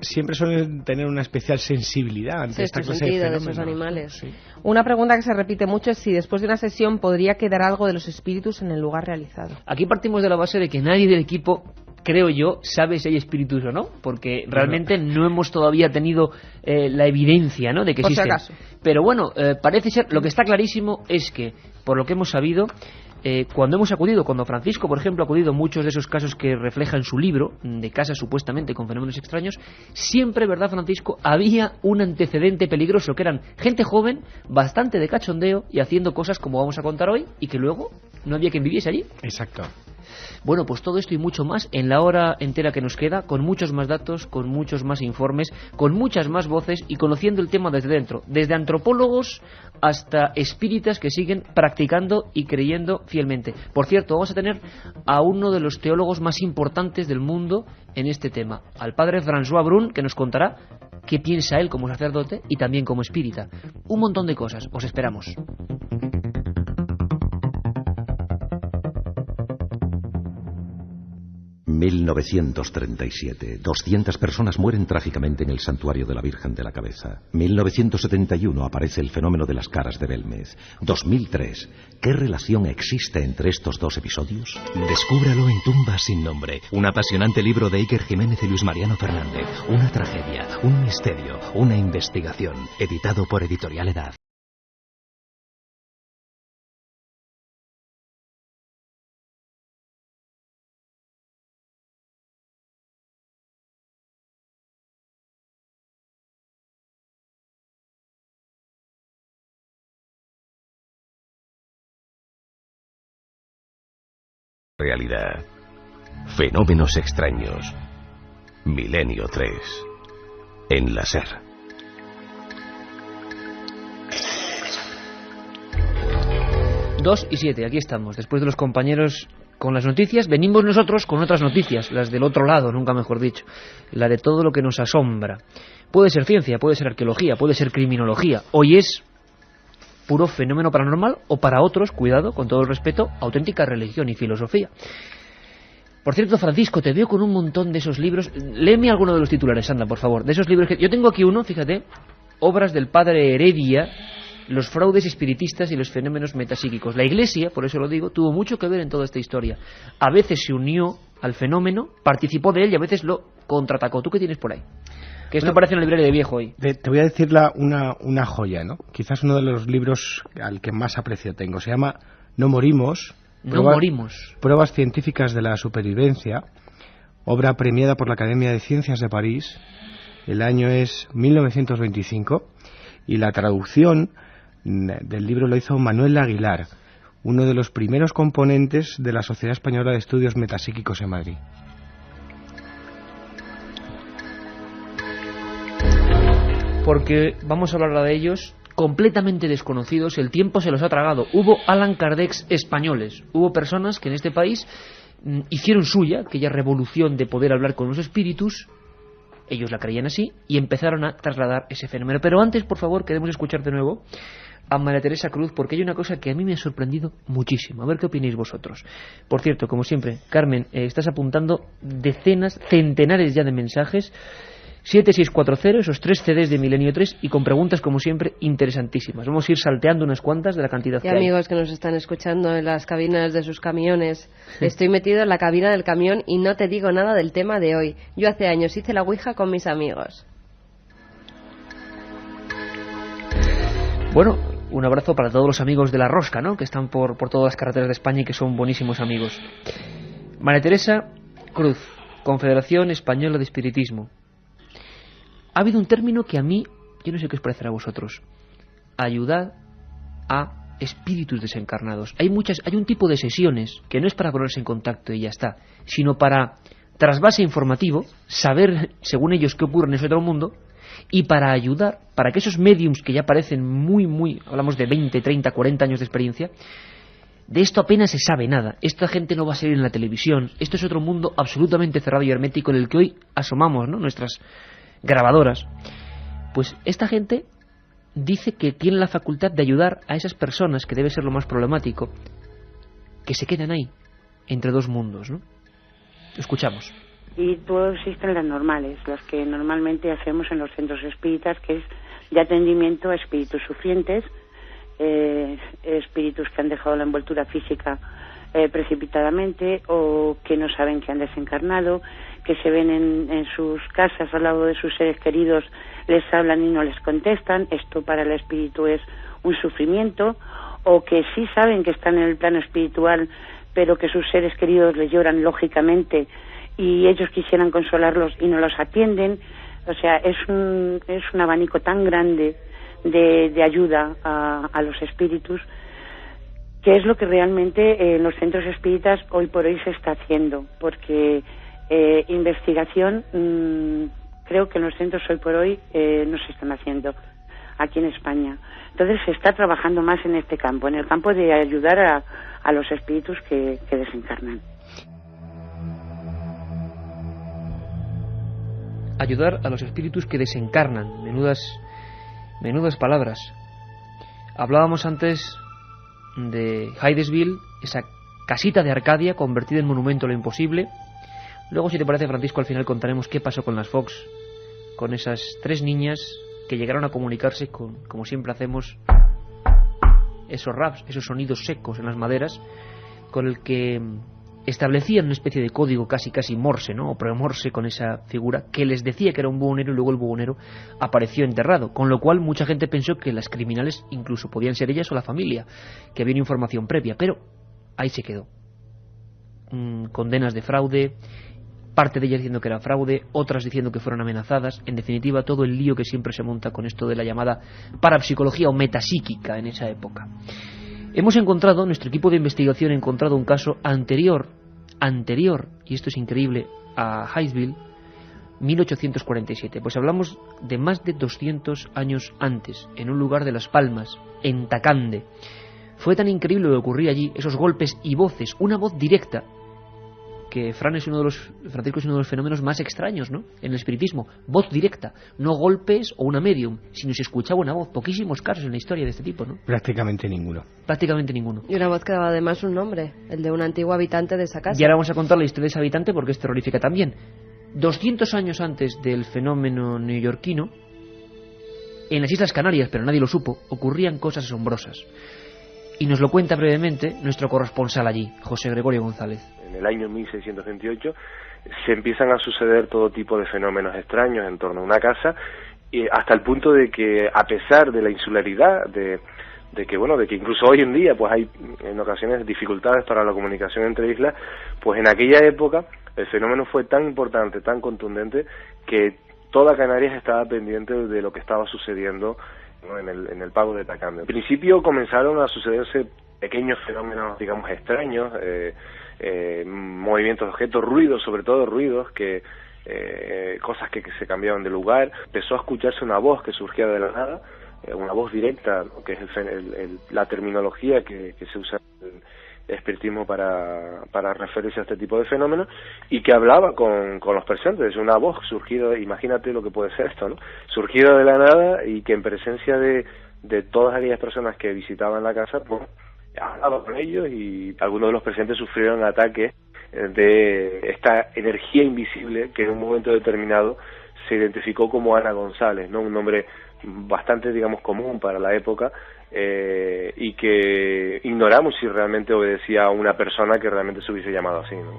Siempre suelen tener una especial sensibilidad ante esta clase de fenómenos. De esos animales. Sí. Una pregunta que se repite mucho es si después de una sesión podría quedar algo de los espíritus en el lugar realizado. Aquí partimos de la base de que nadie del equipo, creo yo, sabe si hay espíritus o no, porque realmente no hemos todavía tenido la evidencia, ¿no?, de que existen. Por si acaso. Pero bueno, parece ser, lo que está clarísimo es que, por lo que hemos sabido, cuando Francisco, por ejemplo, ha acudido a muchos de esos casos que refleja en su libro, de casas supuestamente con fenómenos extraños, siempre, ¿verdad, Francisco?, había un antecedente peligroso, que eran gente joven, bastante de cachondeo y haciendo cosas como vamos a contar hoy, y que luego no había quien viviese allí. Exacto. Bueno, pues todo esto y mucho más en la hora entera que nos queda, con muchos más datos, con muchos más informes, con muchas más voces y conociendo el tema desde dentro, desde antropólogos hasta espíritas que siguen practicando y creyendo fielmente. Por cierto, vamos a tener a uno de los teólogos más importantes del mundo en este tema, al padre François Brun, que nos contará qué piensa él como sacerdote y también como espírita. Un montón de cosas, os esperamos. ...1937... 200 personas mueren trágicamente en el santuario de la Virgen de la Cabeza. 1971... aparece el fenómeno de las caras de Belmez. 2003... ¿qué relación existe entre estos dos episodios? Descúbralo en Tumbas sin nombre. Un apasionante libro de Iker Jiménez y Luis Mariano Fernández. Una tragedia, un misterio, una investigación. Editado por Editorial Edad. Realidad. Fenómenos extraños. Milenio 3. En la SER. Dos y 7, aquí estamos. Después de los compañeros con las noticias, venimos nosotros con otras noticias, las del otro lado, nunca mejor dicho. La de todo lo que nos asombra. Puede ser ciencia, puede ser arqueología, puede ser criminología. Hoy es puro fenómeno paranormal, o para otros, cuidado, con todo el respeto, auténtica religión y filosofía. Por cierto, Francisco, te veo con un montón de esos libros. Léeme alguno de los titulares, anda, por favor. De esos libros que... Yo tengo aquí uno, fíjate, obras del padre Heredia, los fraudes espiritistas y los fenómenos metapsíquicos. La Iglesia, por eso lo digo, tuvo mucho que ver en toda esta historia. A veces se unió al fenómeno, participó de él y a veces lo contraatacó. ¿Tú qué tienes por ahí? Que esto parece una librería de viejo hoy. Te voy a decir una joya, ¿no? Quizás uno de los libros al que más aprecio tengo. Se llama No morimos. Pruebas científicas de la supervivencia. Obra premiada por la Academia de Ciencias de París. El año es 1925. Y la traducción del libro lo hizo Manuel Aguilar, uno de los primeros componentes de la Sociedad Española de Estudios Metapsíquicos en Madrid. Porque vamos a hablar de ellos, completamente desconocidos, el tiempo se los ha tragado. Hubo Allan Kardec españoles, hubo personas que en este país hicieron suya aquella revolución de poder hablar con los espíritus, ellos la creían así, y empezaron a trasladar ese fenómeno. Pero antes, por favor, queremos escuchar de nuevo a María Teresa Cruz, porque hay una cosa que a mí me ha sorprendido muchísimo. A ver qué opináis vosotros. Por cierto, como siempre, Carmen, estás apuntando decenas, centenares ya de mensajes. 7640, esos 3 CDs de Milenio 3, y con preguntas, como siempre, interesantísimas. Vamos a ir salteando unas cuantas de la cantidad que hay. Y amigos que nos están escuchando en las cabinas de sus camiones. Estoy metido en la cabina del camión y no te digo nada del tema de hoy. Yo hace años hice la Ouija con mis amigos. Bueno, un abrazo para todos los amigos de La Rosca, ¿no?, que están por todas las carreteras de España y que son buenísimos amigos. María Teresa Cruz, Confederación Española de Espiritismo. Ha habido un término que a mí, yo no sé qué os parecerá a vosotros: ayudad a espíritus desencarnados. Hay un tipo de sesiones que no es para ponerse en contacto y ya está, sino para, tras base informativo, saber, según ellos, qué ocurre en ese otro mundo, y para ayudar, para que esos mediums que ya parecen muy, hablamos de 20, 30, 40 años de experiencia, de esto apenas se sabe nada. Esta gente no va a salir en la televisión. Esto es otro mundo absolutamente cerrado y hermético en el que hoy asomamos, ¿no?, nuestras grabadoras. Pues esta gente dice que tiene la facultad de ayudar a esas personas, que debe ser lo más problemático, que se quedan ahí, entre dos mundos, ¿no? Escuchamos. Y luego existen las normales, las que normalmente hacemos en los centros espíritas, que es de atendimiento a espíritus sufrientes, espíritus que han dejado la envoltura física precipitadamente, o que no saben que han desencarnado, que se ven en sus casas al lado de sus seres queridos, les hablan y no les contestan. Esto para el espíritu es un sufrimiento. O que sí saben que están en el plano espiritual, pero que sus seres queridos les lloran lógicamente y ellos quisieran consolarlos y no los atienden. O sea, es un abanico tan grande de ayuda a los espíritus, que es lo que realmente en los centros espíritas hoy por hoy se está haciendo, porque investigación creo que en los centros hoy por hoy no se están haciendo aquí en España. Entonces se está trabajando más en este campo, en el campo de ayudar a los espíritus que desencarnan. Ayudar a los espíritus que desencarnan. Menudas palabras. Hablábamos antes de Hydesville, esa casita de Arcadia convertida en monumento a lo imposible. Luego, si te parece, Francisco, al final contaremos qué pasó con las Fox, con esas 3 niñas que llegaron a comunicarse con, como siempre hacemos, esos raps, esos sonidos secos en las maderas, con el que establecían una especie de código casi morse, ¿no?, o premorse, con esa figura que les decía que era un buhonero, y luego el buhonero apareció enterrado, con lo cual mucha gente pensó que las criminales incluso podían ser ellas o la familia, que había una información previa, pero ahí se quedó. Condenas de fraude, parte de ellas diciendo que era fraude, otras diciendo que fueron amenazadas. En definitiva, todo el lío que siempre se monta con esto de la llamada parapsicología o metapsíquica en esa época. Hemos encontrado, nuestro equipo de investigación ha encontrado un caso anterior, y esto es increíble, a Hydesville, 1847. Pues hablamos de más de 200 años antes, en un lugar de Las Palmas, en Tacande. Fue tan increíble lo que ocurría allí, esos golpes y voces, una voz directa, que Francisco es uno de los fenómenos más extraños, ¿no?, en el espiritismo. Voz directa, no golpes o una medium, sino se escuchaba una voz. Poquísimos casos en la historia de este tipo, ¿no? Prácticamente ninguno. Y una voz que daba además un nombre, el de un antiguo habitante de esa casa. Y ahora vamos a contar la historia de ese habitante porque es terrorífica también. 200 años antes del fenómeno neoyorquino, en las Islas Canarias, pero nadie lo supo, ocurrían cosas asombrosas. Y nos lo cuenta brevemente nuestro corresponsal allí, José Gregorio González. En el año 1628 se empiezan a suceder todo tipo de fenómenos extraños en torno a una casa, y hasta el punto de que, a pesar de la insularidad, de que incluso hoy en día pues hay en ocasiones dificultades para la comunicación entre islas, pues en aquella época el fenómeno fue tan importante, tan contundente, que toda Canarias estaba pendiente de lo que estaba sucediendo, ¿no?, en el pago de Tacande. En principio comenzaron a sucederse pequeños fenómenos, digamos, extraños, movimientos de objetos, ruidos, sobre todo ruidos, cosas que se cambiaban de lugar. Empezó a escucharse una voz que surgía de la nada, una voz directa, ¿no?, que es la terminología que se usa en el espiritismo para referirse a este tipo de fenómenos, y que hablaba con los presentes. Una voz surgida, imagínate lo que puede ser esto, ¿no?, surgida de la nada, y que en presencia de todas aquellas personas que visitaban la casa, pues hablaba con ellos, y algunos de los presentes sufrieron ataques de esta energía invisible que en un momento determinado se identificó como Ana González, ¿no?, un nombre bastante, digamos, común para la época, y que ignoramos si realmente obedecía a una persona que realmente se hubiese llamado así, ¿no?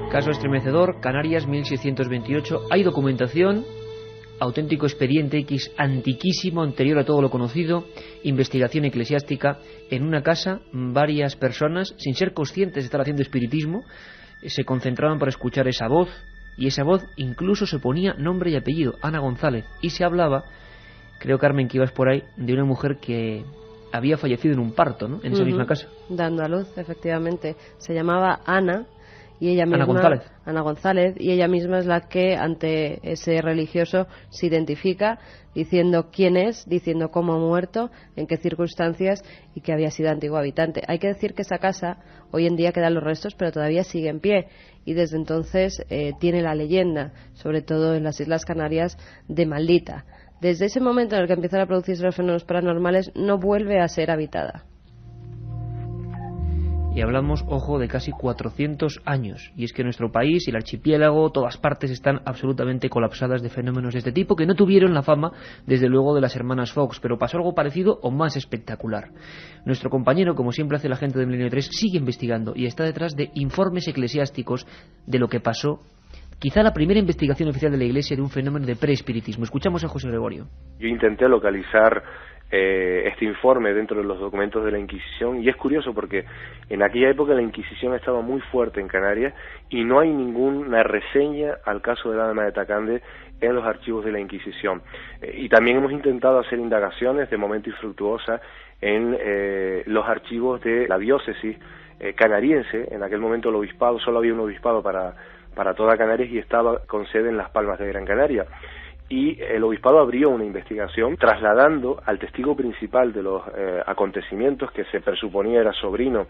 Caso estremecedor, Canarias, 1628. Hay documentación, auténtico expediente X antiquísimo, anterior a todo lo conocido, investigación eclesiástica. En una casa, varias personas, sin ser conscientes de estar haciendo espiritismo, se concentraban para escuchar esa voz, y esa voz incluso se ponía nombre y apellido, Ana González, y se hablaba creo, Carmen, que ibas por ahí, de una mujer que había fallecido en un parto, ¿no? En esa misma casa. Dando a luz, efectivamente. Se llamaba Ana. Y ella misma, Ana González, y ella misma es la que ante ese religioso se identifica diciendo quién es, diciendo cómo ha muerto, en qué circunstancias y que había sido antiguo habitante. Hay que decir que esa casa hoy en día quedan los restos, pero todavía sigue en pie y desde entonces tiene la leyenda, sobre todo en las Islas Canarias, de maldita. Desde ese momento en el que empiezan a producirse los fenómenos paranormales no vuelve a ser habitada. Y hablamos, ojo, de casi 400 años. Y es que nuestro país y el archipiélago, todas partes están absolutamente colapsadas de fenómenos de este tipo, que no tuvieron la fama, desde luego, de las hermanas Fox, pero pasó algo parecido o más espectacular. Nuestro compañero, como siempre hace la gente de Milenio 3, sigue investigando y está detrás de informes eclesiásticos de lo que pasó. Quizá la primera investigación oficial de la Iglesia de un fenómeno de preespiritismo. Escuchamos a José Gregorio. Yo intenté localizar este informe dentro de los documentos de la Inquisición y es curioso porque en aquella época la Inquisición estaba muy fuerte en Canarias y no hay ninguna reseña al caso de la dama de Tacande en los archivos de la Inquisición. Y también hemos intentado hacer indagaciones, de momento infructuosas, en los archivos de la diócesis canariense. En aquel momento el obispado, solo había un obispado para toda Canarias y estaba con sede en Las Palmas de Gran Canaria. Y el obispado abrió una investigación trasladando al testigo principal de los acontecimientos, que se presuponía era sobrino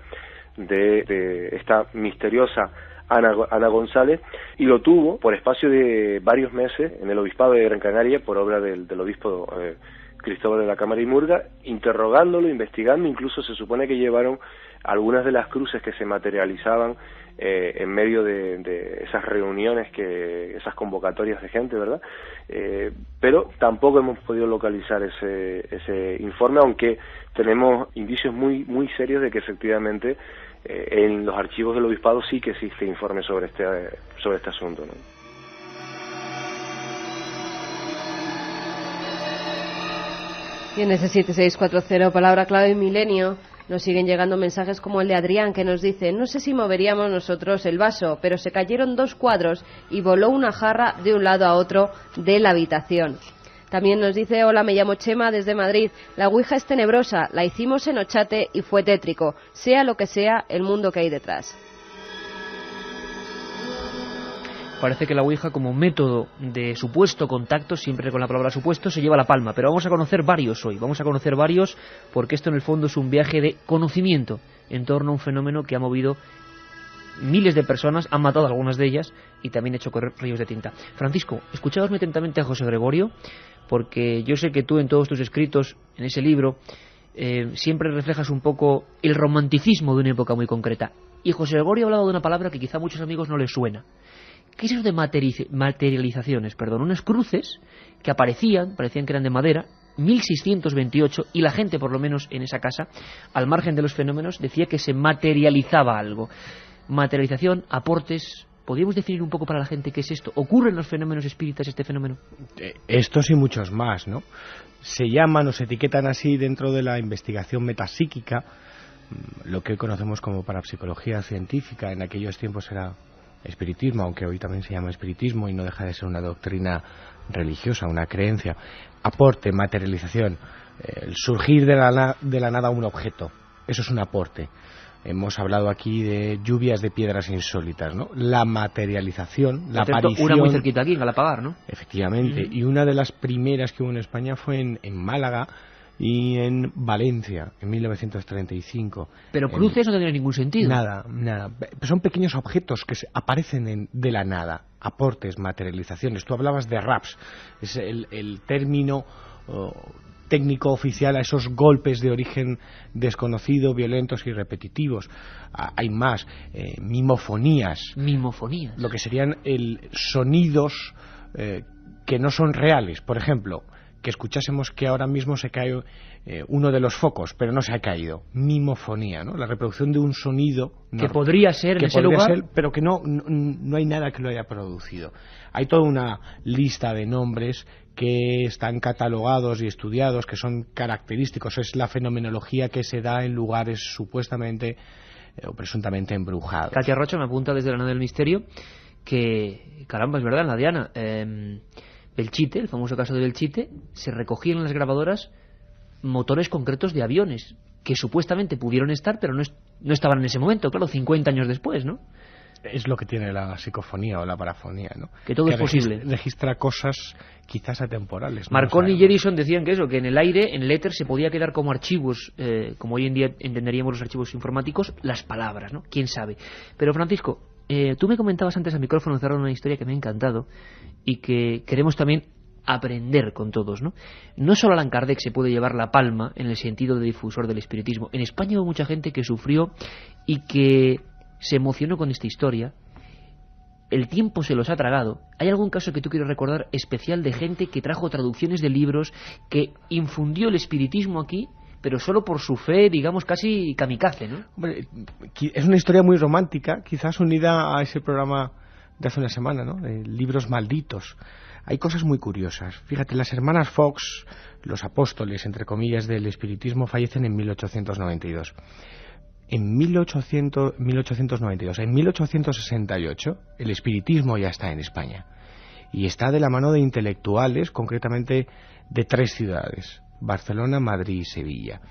de esta misteriosa Ana González, y lo tuvo por espacio de varios meses en el obispado de Gran Canaria por obra del obispo Cristóbal de la Cámara y Murga, interrogándolo, investigando. Incluso se supone que llevaron algunas de las cruces que se materializaban en medio de esas reuniones, esas convocatorias de gente, ¿verdad? Pero tampoco hemos podido localizar ese informe, aunque tenemos indicios muy serios de que efectivamente en los archivos del obispado sí que existe informe sobre este asunto, ¿no? Y en ese 7640, palabra clave Milenio, nos siguen llegando mensajes como el de Adrián, que nos dice: no sé si moveríamos nosotros el vaso, pero se cayeron 2 cuadros y voló una jarra de un lado a otro de la habitación. También nos dice: hola, me llamo Chema desde Madrid. La ouija es tenebrosa, la hicimos en Ochate y fue tétrico. Sea lo que sea el mundo que hay detrás. Parece que la ouija, como método de supuesto contacto, siempre con la palabra supuesto, se lleva la palma. Pero vamos a conocer varios hoy. Vamos a conocer varios porque esto en el fondo es un viaje de conocimiento en torno a un fenómeno que ha movido miles de personas, han matado a algunas de ellas y también ha hecho correr ríos de tinta. Francisco, escucháosme atentamente a José Gregorio, porque yo sé que tú en todos tus escritos, en ese libro, siempre reflejas un poco el romanticismo de una época muy concreta. Y José Gregorio ha hablado de una palabra que quizá a muchos amigos no les suena. ¿Qué es eso de materializaciones? Unas cruces que parecían que eran de madera, 1628, y la gente, por lo menos en esa casa, al margen de los fenómenos, decía que se materializaba algo. Materialización, aportes. ¿Podríamos definir un poco para la gente qué es esto? ¿Ocurre en los fenómenos espíritas este fenómeno? Estos y muchos más, ¿no? Se llaman o se etiquetan así dentro de la investigación metapsíquica, lo que hoy conocemos como parapsicología científica. En aquellos tiempos era espiritismo, aunque hoy también se llama espiritismo y no deja de ser una doctrina religiosa, una creencia. Aporte, materialización, el surgir de la nada un objeto, eso es un aporte. Hemos hablado aquí de lluvias de piedras insólitas, ¿no? La materialización, la aparición. Una muy cerquita aquí, en Galapagar, ¿no? Efectivamente, y una de las primeras que hubo en España fue en Málaga y en Valencia, en 1935. Pero cruces no tendrían ningún sentido. Nada. Son pequeños objetos que aparecen de la nada, aportes, materializaciones. Tú hablabas de raps, es el término técnico oficial a esos golpes de origen desconocido, violentos y repetitivos. Hay más, mimofonías. Mimofonías. Lo que serían sonidos que no son reales. Por ejemplo, que escuchásemos que ahora mismo se cae uno de los focos, pero no se ha caído. Mimofonía, ¿no? La reproducción de un sonido que podría ser en ese lugar, pero que no hay nada que lo haya producido. Hay toda una lista de nombres que están catalogados y estudiados, que son característicos. Es la fenomenología que se da en lugares supuestamente o presuntamente embrujados. Katia Rocha me apunta desde la nave del misterio que, caramba, es verdad, en la Diana, Belchite, el famoso caso de Belchite, se recogían en las grabadoras motores concretos de aviones que supuestamente pudieron estar, pero no estaban en ese momento, claro, 50 años después, ¿no? Es lo que tiene la psicofonía o la parafonía, ¿no? Que todo es posible. Registra cosas quizás atemporales. Marconi y Edison decían que eso, que en el aire, en el éter, se podía quedar como archivos, como hoy en día entenderíamos los archivos informáticos, las palabras, ¿no? ¿Quién sabe? Pero Francisco, tú me comentabas antes al micrófono cerrado una historia que me ha encantado y que queremos también aprender con todos, ¿no? No solo Allan Kardec se puede llevar la palma en el sentido de difusor del espiritismo. En España hubo mucha gente que sufrió y que se emocionó con esta historia. El tiempo se los ha tragado. ¿Hay algún caso que tú quieres recordar especial de gente que trajo traducciones de libros, que infundió el espiritismo aquí, pero solo por su fe, digamos, casi kamikaze, ¿no? Hombre, es una historia muy romántica, quizás unida a ese programa de hace una semana, ¿no? De libros malditos. Hay cosas muy curiosas. Fíjate, las hermanas Fox, los apóstoles, entre comillas, del espiritismo, fallecen en 1892. En 1892, en 1868, el espiritismo ya está en España. Y está de la mano de intelectuales, concretamente de 3 ciudades: Barcelona, Madrid y Sevilla.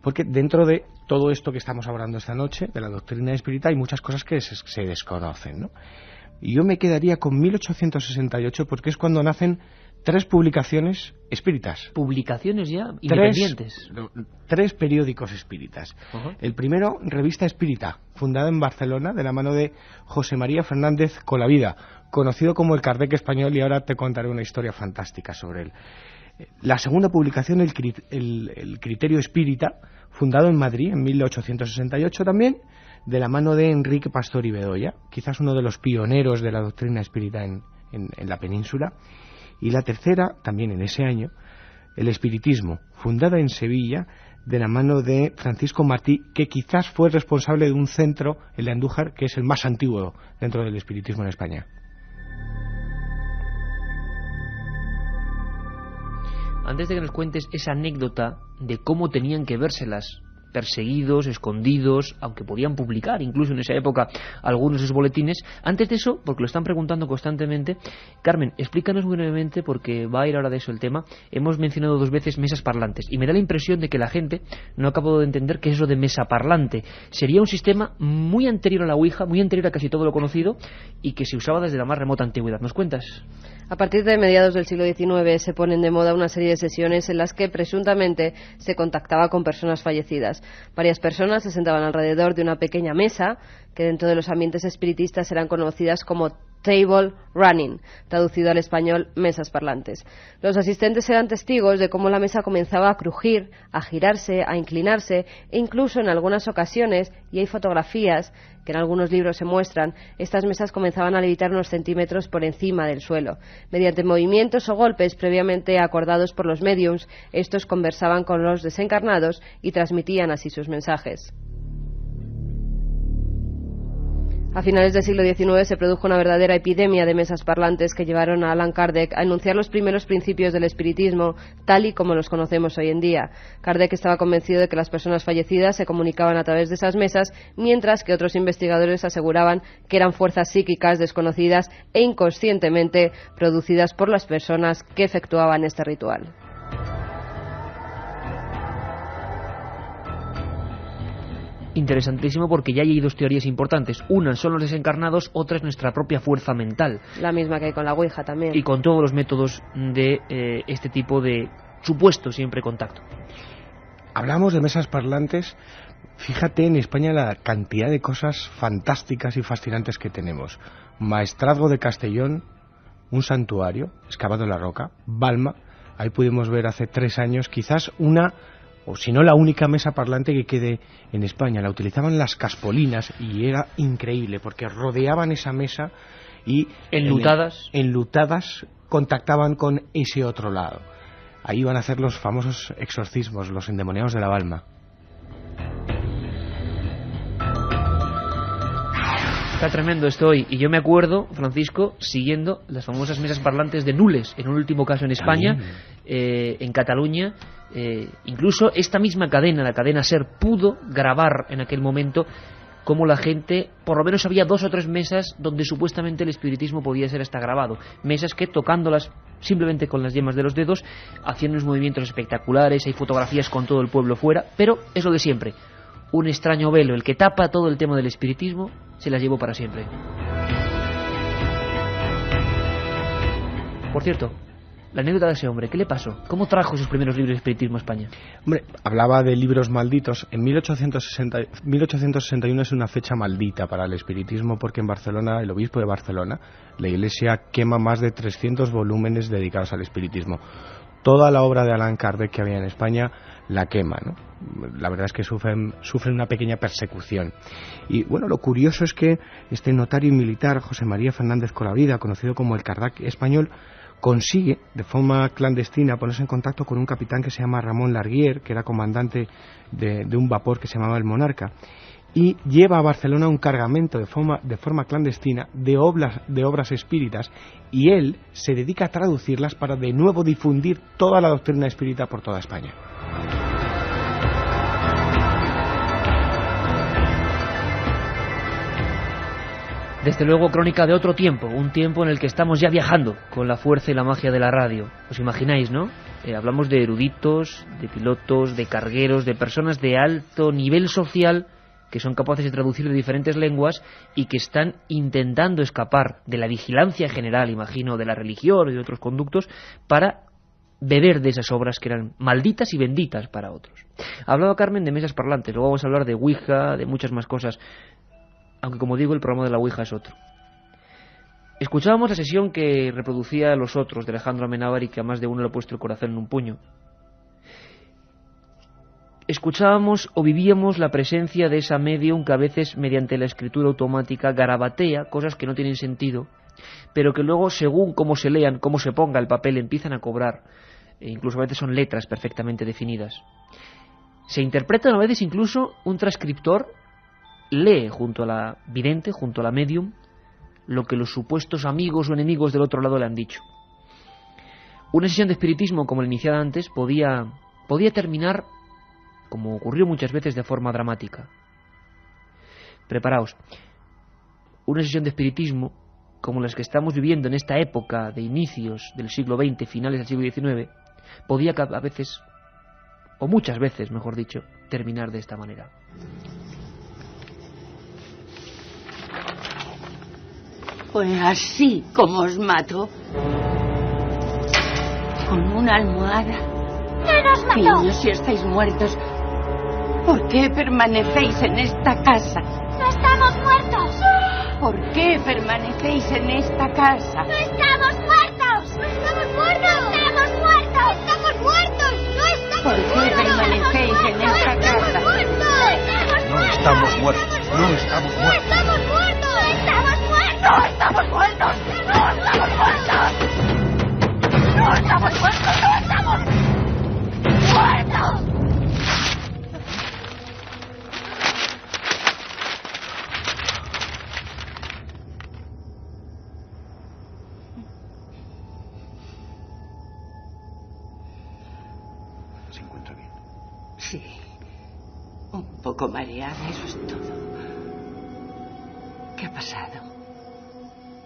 Porque dentro de todo esto que estamos hablando esta noche, de la doctrina espírita, hay muchas cosas que se desconocen, ¿no? Y yo me quedaría con 1868 porque es cuando nacen 3 publicaciones espíritas. ¿Publicaciones ya independientes? 3 periódicos espíritas. El primero, Revista Espírita, fundada en Barcelona de la mano de José María Fernández Colavida, conocido como el Kardec español, y ahora te contaré una historia fantástica sobre él. La segunda publicación, el Criterio Espírita, fundado en Madrid en 1868 también, de la mano de Enrique Pastor y Bedoya, quizás uno de los pioneros de la doctrina espírita en la península. Y la tercera, también en ese año, el Espiritismo, fundada en Sevilla, de la mano de Francisco Martí, que quizás fue responsable de un centro, el de Andújar, que es el más antiguo dentro del espiritismo en España. Antes de que nos cuentes esa anécdota de cómo tenían que vérselas, perseguidos, escondidos, aunque podían publicar incluso en esa época algunos de sus boletines. Antes de eso, porque lo están preguntando constantemente, Carmen, explícanos muy brevemente, porque va a ir ahora de eso el tema. Hemos mencionado 2 veces mesas parlantes y me da la impresión de que la gente no ha acabado de entender qué es eso de mesa parlante. Sería un sistema muy anterior a la Ouija, muy anterior a casi todo lo conocido y que se usaba desde la más remota antigüedad. ¿Nos cuentas? A partir de mediados del siglo XIX se ponen de moda una serie de sesiones en las que presuntamente se contactaba con personas fallecidas. Varias personas se sentaban alrededor de una pequeña mesa que dentro de los ambientes espiritistas eran conocidas como table running, traducido al español mesas parlantes. Los asistentes eran testigos de cómo la mesa comenzaba a crujir, a girarse, a inclinarse e incluso en algunas ocasiones, y hay fotografías que en algunos libros se muestran, estas mesas comenzaban a levitar unos centímetros por encima del suelo. Mediante movimientos o golpes previamente acordados por los médiums, estos conversaban con los desencarnados y transmitían así sus mensajes. A finales del siglo XIX se produjo una verdadera epidemia de mesas parlantes que llevaron a Allan Kardec a enunciar los primeros principios del espiritismo, tal y como los conocemos hoy en día. Kardec estaba convencido de que las personas fallecidas se comunicaban a través de esas mesas, mientras que otros investigadores aseguraban que eran fuerzas psíquicas desconocidas e inconscientemente producidas por las personas que efectuaban este ritual. Interesantísimo, porque ya hay 2 teorías importantes. Una son los desencarnados, otra es nuestra propia fuerza mental. La misma que hay con la Ouija también. Y con todos los métodos de este tipo de supuesto siempre contacto. Hablamos de mesas parlantes. Fíjate en España la cantidad de cosas fantásticas y fascinantes que tenemos. Maestrazgo de Castellón, un santuario excavado en la roca, Balma. Ahí pudimos ver hace 3 años quizás una, o si no la única mesa parlante que quede en España. La utilizaban las caspolinas y era increíble porque rodeaban esa mesa y enlutadas contactaban con ese otro lado. Ahí iban a hacer los famosos exorcismos, los endemoniados de la Balma. Está tremendo esto hoy. Y yo me acuerdo, Francisco, siguiendo las famosas mesas parlantes de Nules, en un último caso en España, en Cataluña. Incluso esta misma cadena, la cadena SER, pudo grabar en aquel momento cómo la gente, por lo menos había 2 o 3 mesas donde supuestamente el espiritismo podía ser hasta grabado. Mesas que, tocándolas simplemente con las yemas de los dedos, haciendo unos movimientos espectaculares, hay fotografías con todo el pueblo fuera, pero es lo de siempre, un extraño velo, el que tapa todo el tema del espiritismo, se las llevó para siempre. Por cierto, la anécdota de ese hombre, ¿qué le pasó? ¿Cómo trajo sus primeros libros de espiritismo a España? Hombre, hablaba de libros malditos. En 1861 es una fecha maldita para el espiritismo porque en Barcelona, el obispo de Barcelona, la Iglesia quema más de 300 volúmenes dedicados al espiritismo. Toda la obra de Allan Kardec que había en España la quema, ¿no? La verdad es que sufren una pequeña persecución. Y bueno, lo curioso es que este notario y militar, José María Fernández Colavida, conocido como el Kardec español, consigue de forma clandestina ponerse en contacto con un capitán que se llama Ramón Larguier, que era comandante de un vapor que se llamaba el Monarca, y lleva a Barcelona un cargamento de forma clandestina de obras espíritas, y él se dedica a traducirlas para de nuevo difundir toda la doctrina espírita por toda España. Desde luego, crónica de otro tiempo, un tiempo en el que estamos ya viajando con la fuerza y la magia de la radio. ¿Os imagináis, no? Hablamos de eruditos, de pilotos, de cargueros, de personas de alto nivel social que son capaces de traducir de diferentes lenguas y que están intentando escapar de la vigilancia general, imagino, de la religión y de otros conductos, para beber de esas obras que eran malditas y benditas para otros. Hablaba Carmen de mesas parlantes, luego vamos a hablar de Ouija, de muchas más cosas. Aunque, como digo, el programa de la Ouija es otro. Escuchábamos la sesión que reproducía Los Otros de Alejandro Amenábar y que a más de uno le ha puesto el corazón en un puño. Escuchábamos o vivíamos la presencia de esa medium que a veces, mediante la escritura automática, garabatea cosas que no tienen sentido, pero que luego, según cómo se lean, cómo se ponga el papel, empiezan a cobrar. E incluso a veces son letras perfectamente definidas. Se interpretan a veces incluso un transcriptor lee junto a la vidente, junto a la medium, lo que los supuestos amigos o enemigos del otro lado le han dicho. Una sesión de espiritismo como la iniciada antes podía terminar, como ocurrió muchas veces, de forma dramática. Preparaos. Una sesión de espiritismo como las que estamos viviendo en esta época de inicios del siglo XX, finales del siglo XIX, podía a veces, o muchas veces, mejor dicho, terminar de esta manera. Pues así como os mato, con una almohada. ¿Quién os mató? Niños, si estáis muertos, ¿por qué permanecéis en esta casa? ¡No estamos muertos! ¿Por qué permanecéis en esta casa? ¡No estamos muertos! ¡No estamos muertos! ¡No estamos muertos! ¡Estamos muertos! ¡No estamos ¿Por qué permanecéis en esta casa? ¡No estamos muertos! No estamos muertos. ¡No estamos muertos! ¡No estamos muertos! ¡No estamos muertos! ¡No estamos muertos! ¡No estamos muertos! ¡No estamos muertos! 'Se encuentra bien? Sí, un poco mareada, eso es todo. ¿Qué ha pasado?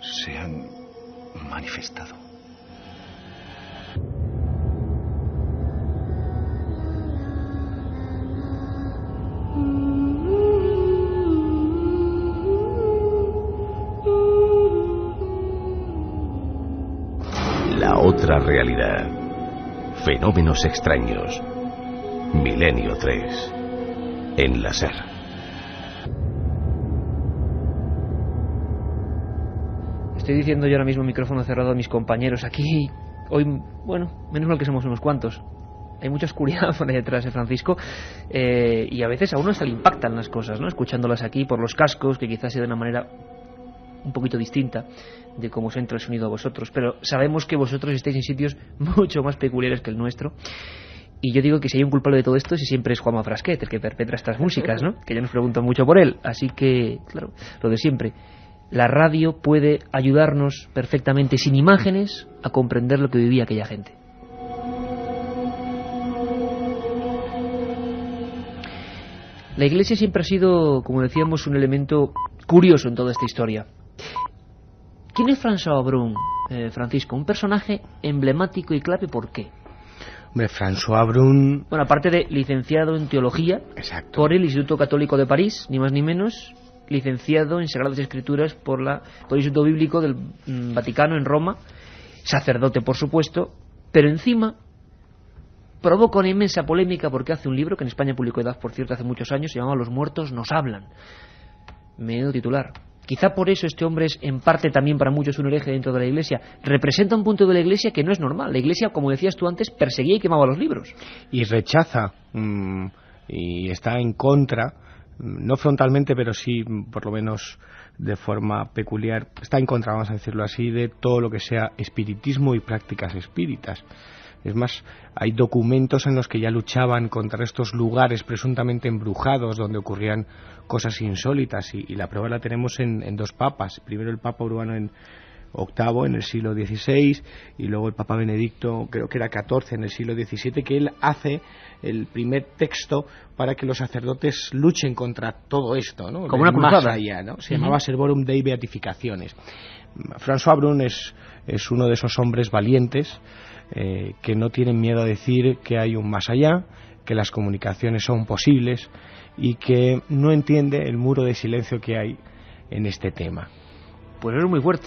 Se han manifestado. La otra realidad. Fenómenos extraños. Milenio 3. En la SER. Estoy diciendo yo ahora mismo micrófono cerrado a mis compañeros aquí. Hoy, bueno, menos mal que somos unos cuantos. Hay mucha oscuridad por ahí detrás, Francisco, y a veces a uno hasta le impactan las cosas, ¿no? Escuchándolas aquí por los cascos, que quizás sea de una manera un poquito distinta de cómo se entra el sonido a vosotros, pero sabemos que vosotros estáis en sitios mucho más peculiares que el nuestro. Y yo digo que si hay un culpable de todo esto, si siempre es Juanma Frasquet, el que perpetra estas músicas, ¿no? Que ya nos preguntan mucho por él. Así que, claro, lo de siempre. La radio puede ayudarnos perfectamente, sin imágenes, a comprender lo que vivía aquella gente. La Iglesia siempre ha sido, como decíamos, un elemento curioso en toda esta historia. ¿Quién es François Brun? Francisco, un personaje emblemático y clave, ¿por qué? Hombre, François Brun... Bueno, aparte de licenciado en Teología por el Instituto Católico de París, ni más ni menos, licenciado en Sagradas Escrituras por el Instituto Bíblico del Vaticano en Roma, sacerdote, por supuesto, pero encima provoca una inmensa polémica porque hace un libro que en España publicó Edad, por cierto, hace muchos años, se llama Los muertos nos hablan. Menudo titular. Quizá por eso este hombre es en parte también para muchos un hereje dentro de la Iglesia. Representa un punto de la Iglesia que no es normal. La Iglesia, como decías tú antes, perseguía y quemaba los libros. Y rechaza y está en contra, no frontalmente, pero sí por lo menos de forma peculiar, está en contra, vamos a decirlo así, de todo lo que sea espiritismo y prácticas espíritas. Es más, hay documentos en los que ya luchaban contra estos lugares presuntamente embrujados donde ocurrían cosas insólitas y la prueba la tenemos en dos papas. Primero el Papa Urbano VIII en el siglo XVI y luego el Papa Benedicto, creo que era XIV, en el siglo XVII, que él hace el primer texto para que los sacerdotes luchen contra todo esto, ¿no? Como una cruzada. Más allá, ¿no? Se llamaba Servorum Dei Beatificaciones. François Brun es uno de esos hombres valientes que no tienen miedo a decir que hay un más allá, que las comunicaciones son posibles y que no entiende el muro de silencio que hay en este tema. Pues es muy fuerte.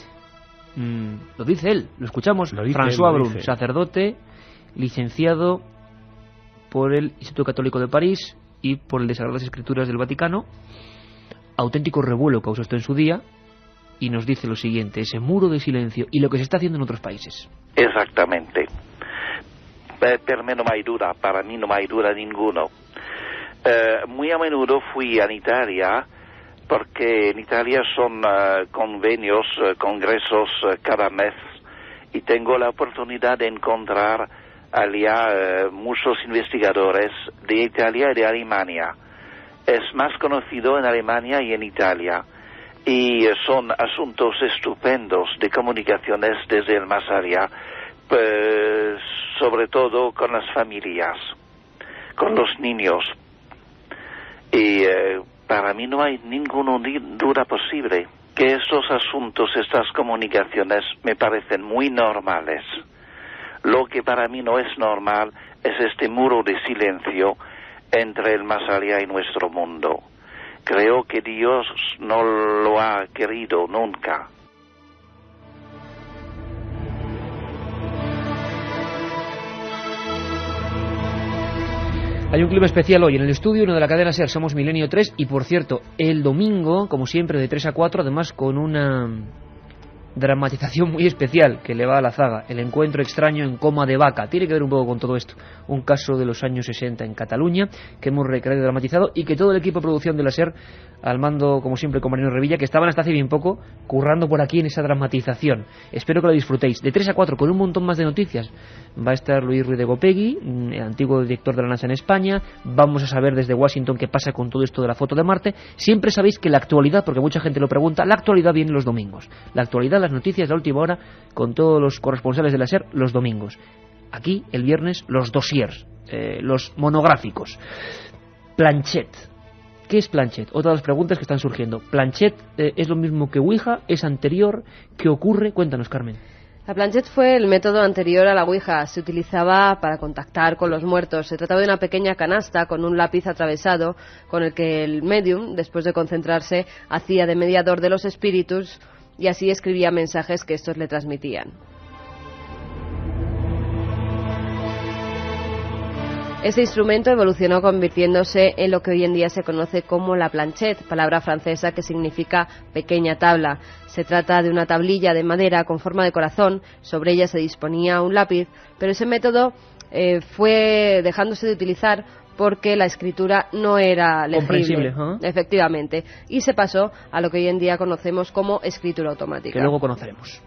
Lo dice él, lo escuchamos. François Brun, sacerdote, licenciado por el Instituto Católico de París y por el de Sagradas Escrituras del Vaticano. Auténtico revuelo causó esto en su día y nos dice lo siguiente: ese muro de silencio y lo que se está haciendo en otros países. Exactamente. Per me no hay duda, para mí no hay duda ninguno. Muy a menudo fui a Italia, porque en Italia son convenios, congresos cada mes, y tengo la oportunidad de encontrar allá muchos investigadores de Italia y de Alemania. Es más conocido en Alemania y en Italia, y son asuntos estupendos de comunicaciones desde el más allá, pues, sobre todo con las familias, con los niños. Y para mí no hay ninguna duda posible que estos asuntos, estas comunicaciones me parecen muy normales. Lo que para mí no es normal es este muro de silencio entre el más allá y nuestro mundo. Creo que Dios no lo ha querido nunca. Hay un clima especial hoy en el estudio, uno de la cadena SER, somos Milenio 3, y por cierto, el domingo, como siempre, de 3 a 4, además con una dramatización muy especial que le va a la zaga, el encuentro extraño en Coma de Vaca. Tiene que ver un poco con todo esto, un caso de los años 60 en Cataluña, que hemos recreado y dramatizado, y que todo el equipo de producción de la SER, al mando, como siempre, con Marino Revilla, que estaban hasta hace bien poco currando por aquí en esa dramatización. Espero que lo disfrutéis. De 3 a 4, con un montón más de noticias, va a estar Luis Ruiz de Gopegui, el antiguo director de la NASA en España. Vamos a saber desde Washington qué pasa con todo esto de la foto de Marte. Siempre sabéis que la actualidad, porque mucha gente lo pregunta, la actualidad viene los domingos. La actualidad, las noticias, la última hora, con todos los corresponsales de la SER, los domingos. Aquí, el viernes, los dossiers, los monográficos. Planchet. ¿Qué es Planchet? Otra de las preguntas que están surgiendo. ¿Planchet es lo mismo que Ouija? ¿Es anterior? ¿Qué ocurre? Cuéntanos, Carmen. La Planchet fue el método anterior a la Ouija. Se utilizaba para contactar con los muertos. Se trataba de una pequeña canasta con un lápiz atravesado con el que el medium, después de concentrarse, hacía de mediador de los espíritus y así escribía mensajes que estos le transmitían. Este instrumento evolucionó convirtiéndose en lo que hoy en día se conoce como la planchette, palabra francesa que significa pequeña tabla. Se trata de una tablilla de madera con forma de corazón, sobre ella se disponía un lápiz, pero ese método fue dejándose de utilizar porque la escritura no era legible, efectivamente, y se pasó a lo que hoy en día conocemos como escritura automática. Que luego conoceremos.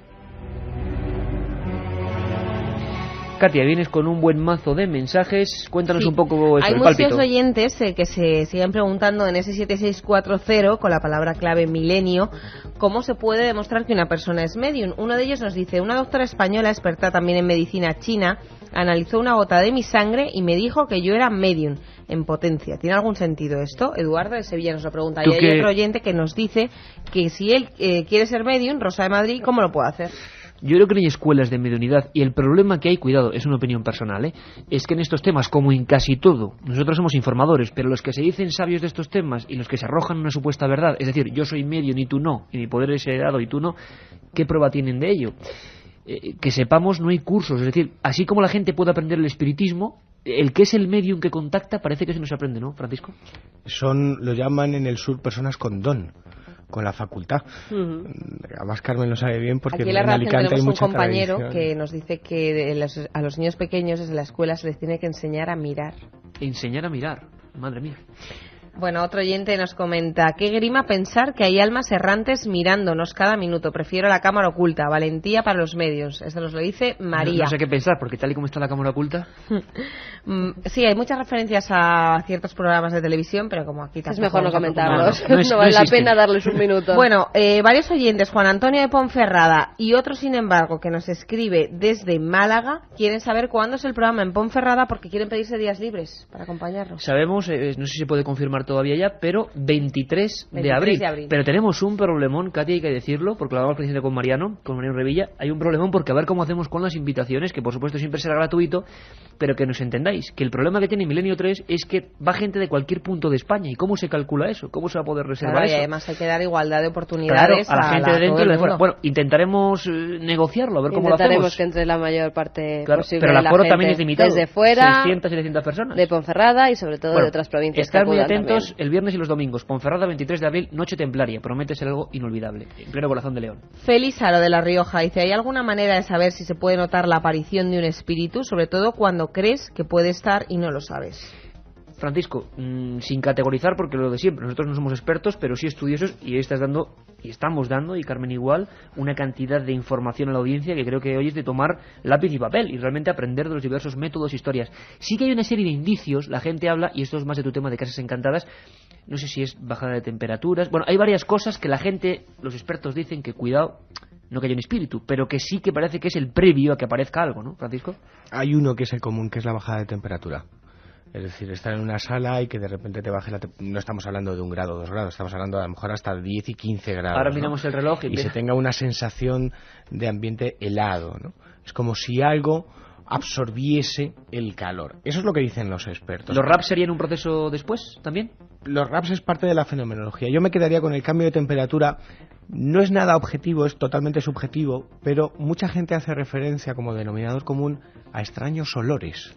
Katia, vienes con un buen mazo de mensajes. Cuéntanos un poco eso, Hay el pálpito. muchos oyentes que se siguen preguntando en ese 7640 con la palabra clave milenio cómo se puede demostrar que una persona es medium. Uno de ellos nos dice: una doctora española experta también en medicina china analizó una gota de mi sangre y me dijo que yo era medium en potencia. ¿Tiene algún sentido esto? Eduardo de Sevilla nos lo pregunta. Y hay otro oyente que nos dice que si él quiere ser medium, Rosa de Madrid, ¿cómo lo puede hacer? Yo creo que no hay escuelas de mediunidad, y el problema que hay, cuidado, es una opinión personal, es que en estos temas, como en casi todo, nosotros somos informadores, pero los que se dicen sabios de estos temas y los que se arrojan una supuesta verdad, es decir, yo soy medium y tú no, y mi poder es heredado y tú no, ¿qué prueba tienen de ello? Que sepamos, no hay cursos, es decir, así como la gente puede aprender el espiritismo, el que es el medium que contacta parece que se nos aprende, ¿no, Francisco? Lo llaman en el sur personas con don, con la facultad. Además Carmen lo sabe bien porque aquí en la en Alicante tenemos hay mucha un compañero tradición. que nos dice que a los niños pequeños desde la escuela se les tiene que enseñar a mirar. Enseñar a mirar, madre mía. Bueno, otro oyente nos comenta: qué grima pensar que hay almas errantes mirándonos cada minuto. Prefiero la cámara oculta. Valentía para los medios. Esto nos lo dice María. No sé qué pensar, porque tal y como está la cámara oculta... Sí, hay muchas referencias a ciertos programas de televisión, pero como aquí es mejor no comentarlos. No vale la pena darles un minuto. Bueno, varios oyentes, Juan Antonio de Ponferrada y otro, sin embargo, que nos escribe desde Málaga, quieren saber cuándo es el programa en Ponferrada porque quieren pedirse días libres para acompañarnos. Sabemos, no sé si se puede confirmar todavía ya, pero 23 de abril. Pero tenemos un problemón, Katy, hay que decirlo, porque lo hablamos precisamente con Mariano Revilla. Hay un problemón porque a ver cómo hacemos con las invitaciones, que por supuesto siempre será gratuito, pero que nos entendáis, que el problema que tiene Milenio 3 es que va gente de cualquier punto de España. ¿Y cómo se calcula eso? ¿Cómo se va a poder reservar eso? Y además hay que dar igualdad de oportunidades, claro, a la gente de dentro y de fuera. Bueno, intentaremos negociarlo, a ver cómo lo hacemos. Intentaremos que entre la mayor parte posible pero el aforo también es gente limitado. Desde fuera, 600 y 700 personas. De Ponferrada y sobre todo de otras provincias. Estar muy atentos también. El viernes y los domingos. Ponferrada, 23 de abril, Noche Templaria. Promete ser algo inolvidable, en pleno corazón de León. Félix Aro de La Rioja dice: ¿hay alguna manera de saber si se puede notar la aparición de un espíritu, sobre todo cuando crees que puede estar y no lo sabes? Francisco, sin categorizar, porque lo de siempre, nosotros no somos expertos, pero sí estudiosos, y estamos dando, y Carmen igual, una cantidad de información a la audiencia que creo que hoy es de tomar lápiz y papel y realmente aprender de los diversos métodos e historias. Sí que hay una serie de indicios, la gente habla, y esto es más de tu tema de casas encantadas, no sé si es bajada de temperaturas, bueno, hay varias cosas que la gente, los expertos dicen que cuidado, no que haya un espíritu, pero que sí que parece que es el previo a que aparezca algo, ¿no, Francisco? Hay uno que es el común, que es la bajada de temperatura. Es decir, estar en una sala y que de repente te baje no estamos hablando de 1 grado o 2 grados, estamos hablando a lo mejor hasta 10 y 15 grados. Ahora miramos el reloj y se tenga una sensación de ambiente helado, ¿no? Es como si algo absorbiese el calor. Eso es lo que dicen los expertos. ¿Los RAPs serían un proceso después también? Los RAPs es parte de la fenomenología. Yo me quedaría con el cambio de temperatura. No es nada objetivo, es totalmente subjetivo, pero mucha gente hace referencia como denominador común a extraños olores.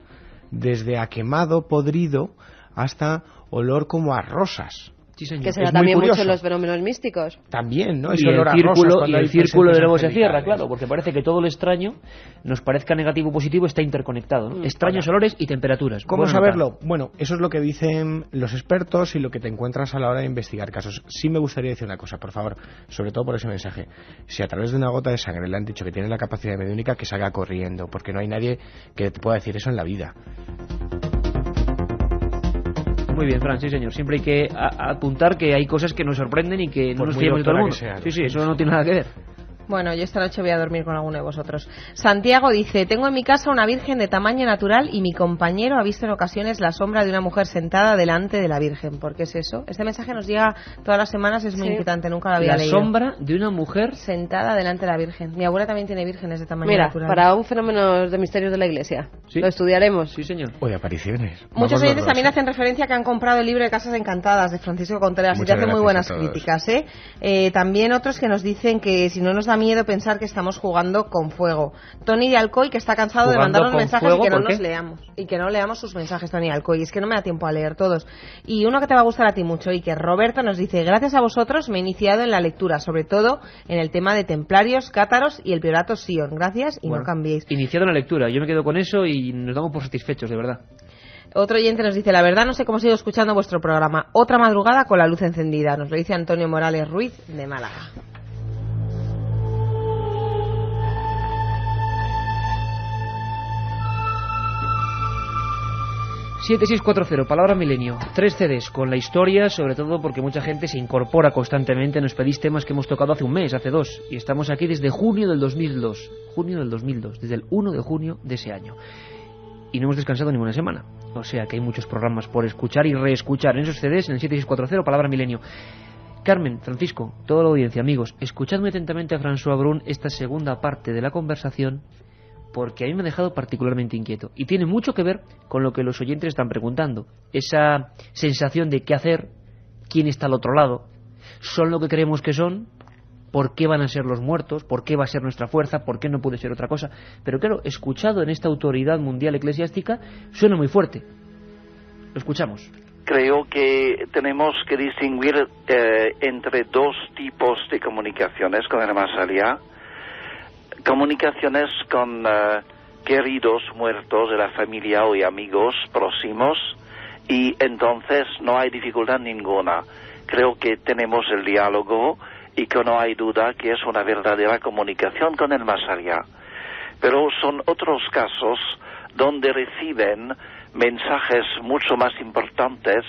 Desde a quemado, podrido, hasta olor como a rosas. Sí, señor. Que se da también mucho en los fenómenos místicos. También, ¿no? Y el círculo de nuevo se cierra, claro, porque parece que todo lo extraño, nos parezca negativo o positivo, está interconectado, ¿no? Extraños olores y temperaturas. ¿Cómo saberlo? Bueno, eso es lo que dicen los expertos y lo que te encuentras a la hora de investigar casos. Sí me gustaría decir una cosa, por favor, sobre todo por ese mensaje. Si a través de una gota de sangre le han dicho que tiene la capacidad mediúnica, que salga corriendo, porque no hay nadie que te pueda decir eso en la vida. Muy bien, Fran, sí señor. Siempre hay que apuntar que hay cosas que nos sorprenden y que no nos fiemos de todo el mundo. Sí, eso no tiene nada que ver. Bueno, yo esta noche voy a dormir con alguno de vosotros. Santiago dice: tengo en mi casa una virgen de tamaño natural y mi compañero ha visto en ocasiones la sombra de una mujer sentada delante de la virgen. ¿Por qué es eso? Este mensaje nos llega todas las semanas, es muy inquietante, nunca lo había leído. La sombra de una mujer sentada delante de la virgen. Mi abuela también tiene vírgenes de tamaño natural. Para un fenómeno de misterios de la Iglesia. ¿Sí? Lo estudiaremos. Sí, señor. O de apariciones. Muchos oyentes también hacen referencia a que han comprado el libro de Casas Encantadas de Francisco Contreras y te hacen muy buenas críticas, también otros que nos dicen que si no nos da miedo pensar que estamos jugando con fuego. Tony de Alcoy, que está cansado de mandarnos mensajes y que no nos leamos. Y que no leamos sus mensajes, Tony de Alcoy. Es que no me da tiempo a leer todos. Y uno que te va a gustar a ti mucho, y que Roberto nos dice: gracias a vosotros me he iniciado en la lectura, sobre todo en el tema de templarios, cátaros y el priorato Sion. Gracias y no cambiéis. Iniciado en la lectura, yo me quedo con eso y nos damos por satisfechos, de verdad. Otro oyente nos dice: la verdad no sé cómo sigo escuchando vuestro programa. Otra madrugada con la luz encendida. Nos lo dice Antonio Morales Ruiz de Málaga. 7640, Palabra Milenio, 3 CDs con la historia, sobre todo porque mucha gente se incorpora constantemente. Nos pedís temas que hemos tocado hace un mes, hace 2, y estamos aquí desde junio del 2002, desde el 1 de junio de ese año, y no hemos descansado ninguna semana, o sea que hay muchos programas por escuchar y reescuchar en esos CDs, en el 7640, Palabra Milenio. Carmen, Francisco, toda la audiencia, amigos, escuchadme atentamente a François Brun esta segunda parte de la conversación, porque a mí me ha dejado particularmente inquieto. Y tiene mucho que ver con lo que los oyentes están preguntando. Esa sensación de qué hacer, quién está al otro lado, son lo que creemos que son, por qué van a ser los muertos, por qué va a ser nuestra fuerza, por qué no puede ser otra cosa. Pero claro, escuchado en esta autoridad mundial eclesiástica, suena muy fuerte. Lo escuchamos. Creo que tenemos que distinguir entre dos tipos de comunicaciones con el más allá. Comunicaciones con queridos muertos de la familia o amigos próximos, y entonces no hay dificultad ninguna. Creo que tenemos el diálogo y que no hay duda que es una verdadera comunicación con el más allá. Pero son otros casos donde reciben mensajes mucho más importantes,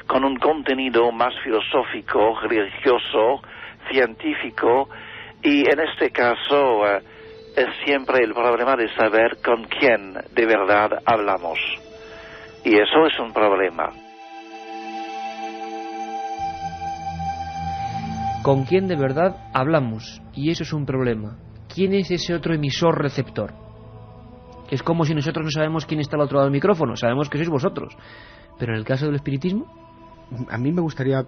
con un contenido más filosófico, religioso, científico, y en este caso es siempre el problema de saber con quién de verdad hablamos. Y eso es un problema. ¿Con quién de verdad hablamos? Y eso es un problema. ¿Quién es ese otro emisor receptor? Es como si nosotros no sabemos quién está al otro lado del micrófono, sabemos que sois vosotros. Pero en el caso del espiritismo, a mí me gustaría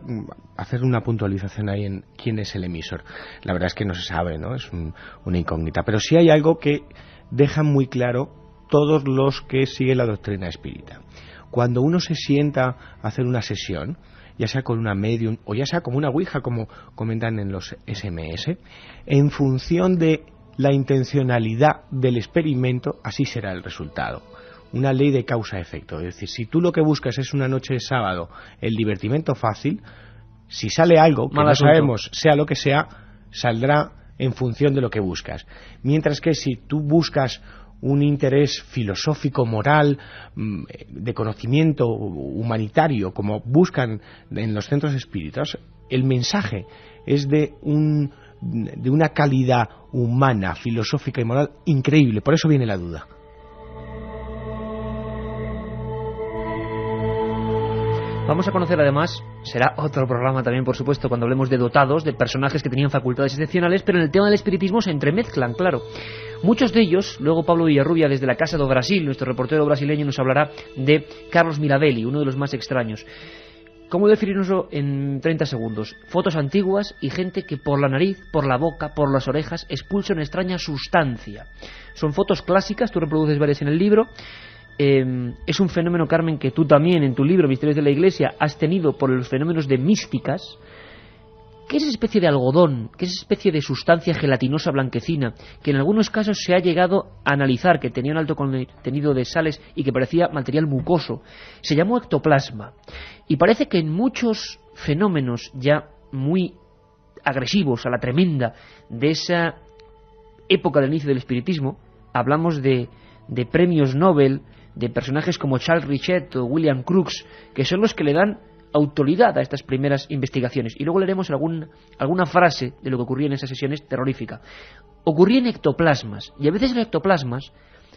hacer una puntualización ahí en quién es el emisor. La verdad es que no se sabe, ¿no? Es una incógnita. Pero sí hay algo que dejan muy claro todos los que siguen la doctrina espírita. Cuando uno se sienta a hacer una sesión, ya sea con una medium o ya sea como una ouija, como comentan en los SMS, en función de la intencionalidad del experimento, así será el resultado. Una ley de causa-efecto. Es decir, si tú lo que buscas es una noche de sábado, el divertimento fácil, si sale algo que no sabemos, sea lo que sea, saldrá en función de lo que buscas. Mientras que si tú buscas un interés filosófico, moral, de conocimiento humanitario, como buscan en los centros espíritas, el mensaje es de una calidad humana, filosófica y moral increíble. Por eso viene la duda. vamos a conocer además, será otro programa también por supuesto cuando hablemos de dotados, de personajes que tenían facultades excepcionales, pero en el tema del espiritismo se entremezclan, claro. Muchos de ellos, luego Pablo Villarrubia desde la Casa do Brasil, nuestro reportero brasileño, nos hablará de Carlos Mirabelli, uno de los más extraños. ¿Cómo definirnoslo en 30 segundos? Fotos antiguas y gente que por la nariz, por la boca, por las orejas expulsa una extraña sustancia. Son fotos clásicas, tú reproduces varias en el libro. Es un fenómeno, Carmen, que tú también en tu libro Misterios de la Iglesia has tenido por los fenómenos de místicas. ¿Qué es esa especie de algodón? ¿Qué es esa especie de sustancia gelatinosa blanquecina que en algunos casos se ha llegado a analizar, que tenía un alto contenido de sales y que parecía material mucoso? Se llamó ectoplasma. Y parece que en muchos fenómenos ya muy agresivos, a la tremenda, de esa época del inicio del espiritismo, hablamos de premios Nobel, de personajes como Charles Richet o William Crookes, que son los que le dan autoridad a estas primeras investigaciones. Y luego leeremos alguna frase de lo que ocurría en esas sesiones terrorífica. Ocurría en ectoplasmas, y a veces los ectoplasmas,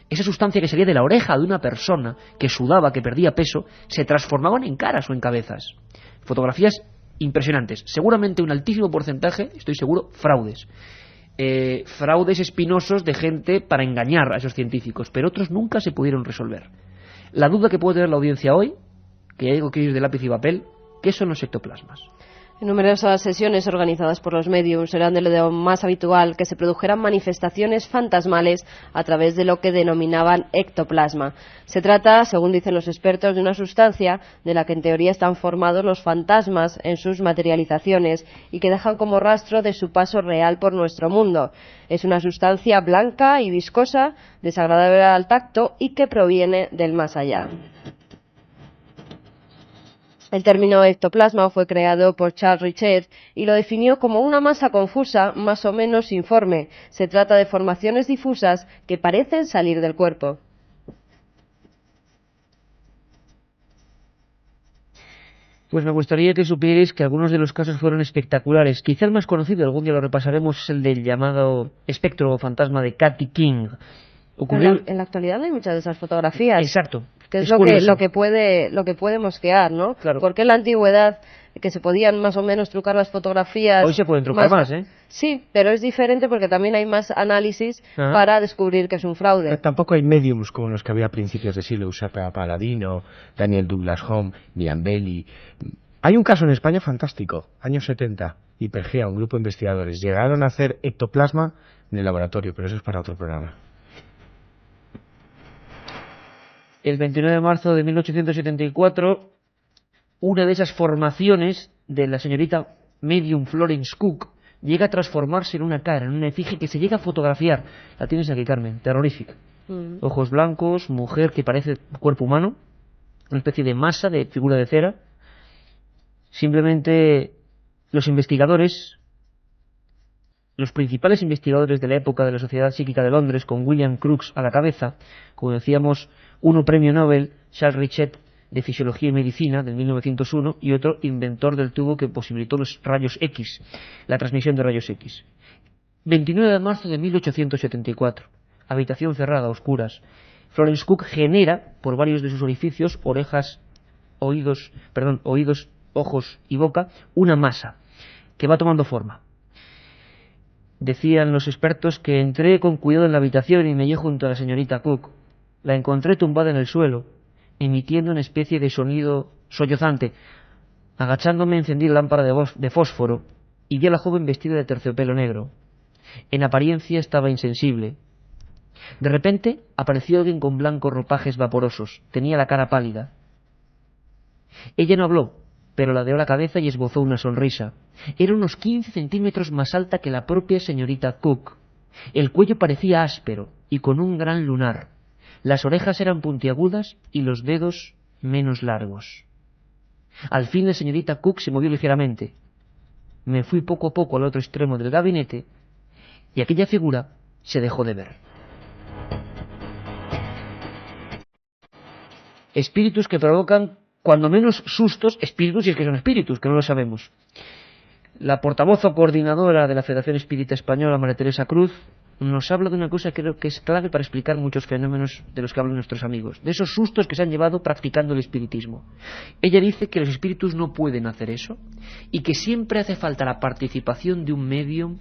esa sustancia que salía de la oreja de una persona que sudaba, que perdía peso, se transformaban en caras o en cabezas. Fotografías impresionantes. Seguramente un altísimo porcentaje, estoy seguro, fraudes. Fraudes espinosos de gente para engañar a esos científicos, pero otros nunca se pudieron resolver. La duda que puede tener la audiencia hoy, que hay algo que ir de lápiz y papel, ¿qué son los ectoplasmas? En numerosas sesiones organizadas por los mediums eran de lo más habitual que se produjeran manifestaciones fantasmales a través de lo que denominaban ectoplasma. Se trata, según dicen los expertos, de una sustancia de la que en teoría están formados los fantasmas en sus materializaciones y que dejan como rastro de su paso real por nuestro mundo. Es una sustancia blanca y viscosa, desagradable al tacto y que proviene del más allá. El término ectoplasma fue creado por Charles Richet y lo definió como una masa confusa, más o menos informe. Se trata de formaciones difusas que parecen salir del cuerpo. Pues me gustaría que supierais que algunos de los casos fueron espectaculares. Quizá el más conocido, algún día lo repasaremos, es el del llamado espectro o fantasma de Kathy King. En la actualidad hay muchas de esas fotografías. Exacto. Que es Es curioso. lo que puede mosquear, ¿no? Claro. Porque en la antigüedad, que se podían más o menos trucar las fotografías... Hoy se pueden trucar más, ¿eh? Sí, pero es diferente porque también hay más análisis para descubrir que es un fraude. Tampoco hay mediums como los que había a principios de siglo, Eusebio Paladino, Daniel Douglas Home, Miriam Belli. Hay un caso en España fantástico, años 70, Hipergea, un grupo de investigadores. Llegaron a hacer ectoplasma en el laboratorio, pero eso es para otro programa. El 29 de marzo de 1874, una de esas formaciones de la señorita medium Florence Cook llega a transformarse en una cara, en una efigie que se llega a fotografiar. La tienes aquí, Carmen, terrorífica. Ojos blancos, mujer que parece cuerpo humano, una especie de masa, de figura de cera. Simplemente los investigadores, los principales investigadores de la época de la Sociedad Psíquica de Londres, con William Crookes a la cabeza, como decíamos, uno premio Nobel, Charles Richet, de Fisiología y Medicina, del 1901, y otro inventor del tubo que posibilitó los rayos X, la transmisión de rayos X. 29 de marzo de 1874, habitación cerrada, oscuras. Florence Cook genera, por varios de sus orificios, oídos, ojos y boca, una masa que va tomando forma. Decían los expertos que entré con cuidado en la habitación y me hallé junto a la señorita Cook. La encontré tumbada en el suelo, emitiendo una especie de sonido sollozante. Agachándome encendí la lámpara de fósforo y vi a la joven vestida de terciopelo negro. En apariencia estaba insensible. De repente apareció alguien con blancos ropajes vaporosos. Tenía la cara pálida. Ella no habló, pero ladeó la cabeza y esbozó una sonrisa. Era unos 15 centímetros más alta que la propia señorita Cook. El cuello parecía áspero y con un gran lunar. Las orejas eran puntiagudas y los dedos menos largos. Al fin la señorita Cook se movió ligeramente. Me fui poco a poco al otro extremo del gabinete y aquella figura se dejó de ver. Espíritus que provocan cuando menos sustos, espíritus, si es que son espíritus, que no lo sabemos. La portavoz o coordinadora de la Federación Espírita Española, María Teresa Cruz, nos habla de una cosa que creo que es clave para explicar muchos fenómenos de los que hablan nuestros amigos, de esos sustos que se han llevado practicando el espiritismo. Ella dice que los espíritus no pueden hacer eso y que siempre hace falta la participación de un medium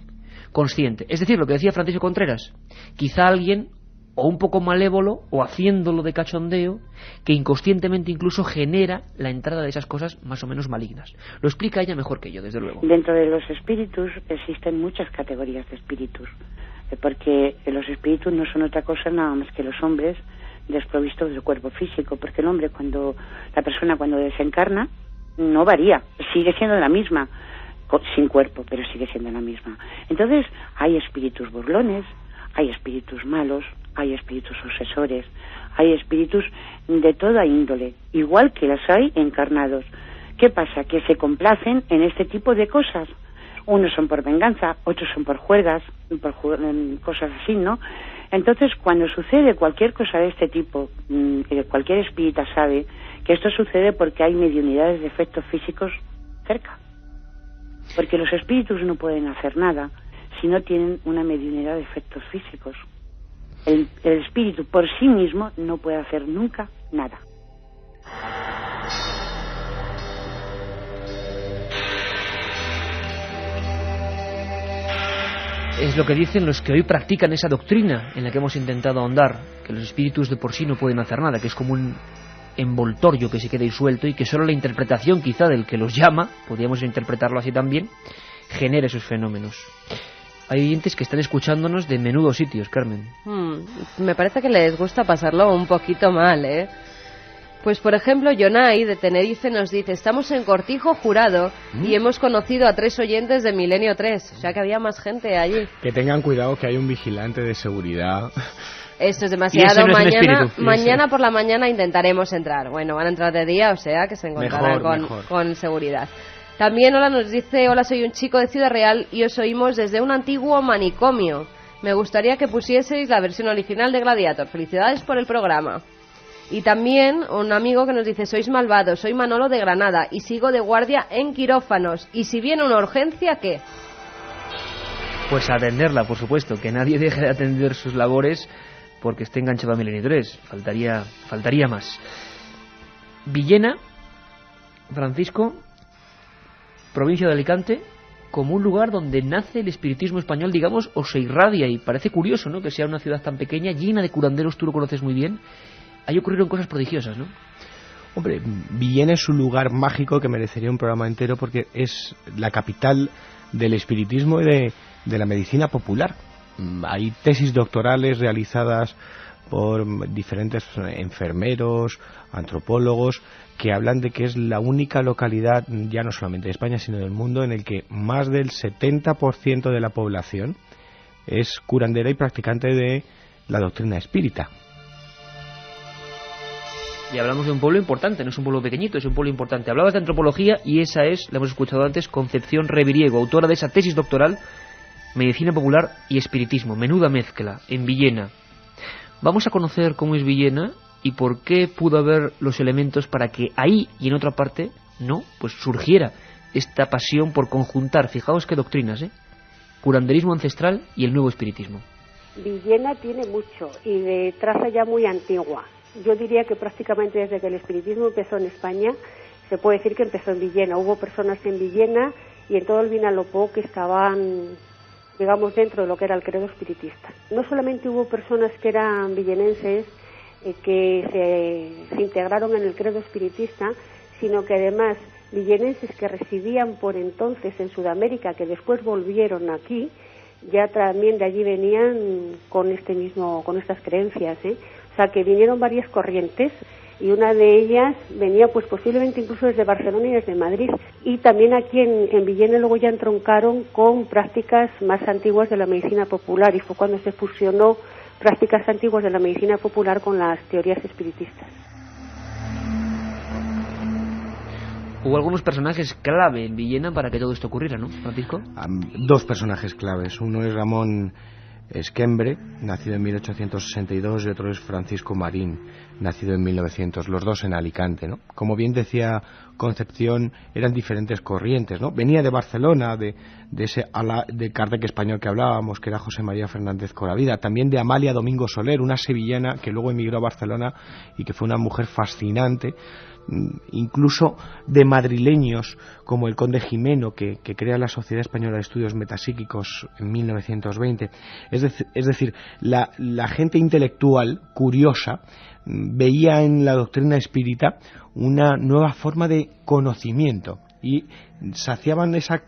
consciente. Es decir, lo que decía Francisco Contreras, quizá alguien o un poco malévolo, o haciéndolo de cachondeo, que inconscientemente incluso genera la entrada de esas cosas más o menos malignas. Lo explica ella mejor que yo, desde luego. Dentro de los espíritus existen muchas categorías de espíritus, porque los espíritus no son otra cosa nada más que los hombres desprovistos del cuerpo físico, porque el hombre, la persona cuando desencarna, no varía, sigue siendo la misma, sin cuerpo, pero sigue siendo la misma. Entonces, hay espíritus burlones, hay espíritus malos, hay espíritus obsesores, hay espíritus de toda índole, igual que las hay encarnados. ¿Qué pasa? Que se complacen en este tipo de cosas. Unos son por venganza, otros son por juergas, cosas así, ¿no? Entonces, cuando sucede cualquier cosa de este tipo, cualquier espírita sabe que esto sucede porque hay mediunidades de efectos físicos cerca. Porque los espíritus no pueden hacer nada si no tienen una mediunidad de efectos físicos. El espíritu por sí mismo no puede hacer nunca nada. Es lo que dicen los que hoy practican esa doctrina en la que hemos intentado ahondar, que los espíritus de por sí no pueden hacer nada, que es como un envoltorio que se queda disuelto y que solo la interpretación quizá del que los llama, podríamos interpretarlo así también, genera esos fenómenos. Hay oyentes que están escuchándonos de menudos sitios, Carmen. Me parece que les gusta pasarlo un poquito mal, ¿eh? Pues, por ejemplo, Yonai, de Tenerife, nos dice: estamos en Cortijo Jurado y hemos conocido a 3 oyentes de Milenio 3. O sea que había más gente allí. Que tengan cuidado, que hay un vigilante de seguridad. Esto es demasiado. No es mañana por la mañana intentaremos entrar. Bueno, van a entrar de día, o sea que se encontrarán con seguridad. También nos dice: hola, soy un chico de Ciudad Real y os oímos desde un antiguo manicomio. Me gustaría que pusieseis la versión original de Gladiator. Felicidades por el programa. Y también un amigo que nos dice: sois malvados, soy Manolo de Granada y sigo de guardia en quirófanos. Y si viene una urgencia, ¿qué? Pues atenderla, por supuesto, que nadie deje de atender sus labores, porque esté enganchado a Milenio 3. Faltaría más. Villena, Francisco, provincia de Alicante, como un lugar donde nace el espiritismo español, digamos, o se irradia, y parece curioso, ¿no?, que sea una ciudad tan pequeña, llena de curanderos, tú lo conoces muy bien. Ahí ocurrieron cosas prodigiosas, ¿no? Hombre, Villena es un lugar mágico que merecería un programa entero porque es la capital del espiritismo y de la medicina popular. Hay tesis doctorales realizadas por diferentes enfermeros, antropólogos, que hablan de que es la única localidad, ya no solamente de España, sino del mundo, en el que más del 70% de la población es curandera y practicante de la doctrina espírita. Y hablamos de un pueblo importante, no es un pueblo pequeñito, es un pueblo importante. Hablabas de antropología y esa es, la hemos escuchado antes, Concepción Reviriego, autora de esa tesis doctoral, Medicina Popular y Espiritismo. Menuda mezcla, en Villena. Vamos a conocer cómo es Villena y por qué pudo haber los elementos para que ahí y en otra parte, no, pues surgiera esta pasión por conjuntar, fijaos qué doctrinas, curanderismo ancestral y el nuevo espiritismo. Villena tiene mucho y de traza ya muy antigua. Yo diría que prácticamente desde que el espiritismo empezó en España, se puede decir que empezó en Villena. Hubo personas en Villena y en todo el Vinalopó que estaban, digamos, dentro de lo que era el credo espiritista. No solamente hubo personas que eran villenenses que se integraron en el credo espiritista, sino que además villenenses que residían por entonces en Sudamérica, que después volvieron aquí, ya también de allí venían con estas creencias, O sea, que vinieron varias corrientes y una de ellas venía pues posiblemente incluso desde Barcelona y desde Madrid. Y también aquí en Villena luego ya entroncaron con prácticas más antiguas de la medicina popular y fue cuando se fusionó prácticas antiguas de la medicina popular con las teorías espiritistas. Hubo algunos personajes clave en Villena para que todo esto ocurriera, ¿no, Francisco? Dos personajes claves. Uno es Ramón Esquembre, nacido en 1862, y otro es Francisco Marín, nacido en 1900, los dos en Alicante, ¿no? Como bien decía Concepción, eran diferentes corrientes, ¿no? Venía de Barcelona, de ese ala de Kardec español que hablábamos, que era José María Fernández Coravida, también de Amalia Domingo Soler, una sevillana que luego emigró a Barcelona y que fue una mujer fascinante, incluso de madrileños como el conde Jimeno, que crea la Sociedad Española de Estudios Metapsíquicos en 1920. Es decir, la gente intelectual, curiosa, veía en la doctrina espírita una nueva forma de conocimiento y saciaban esa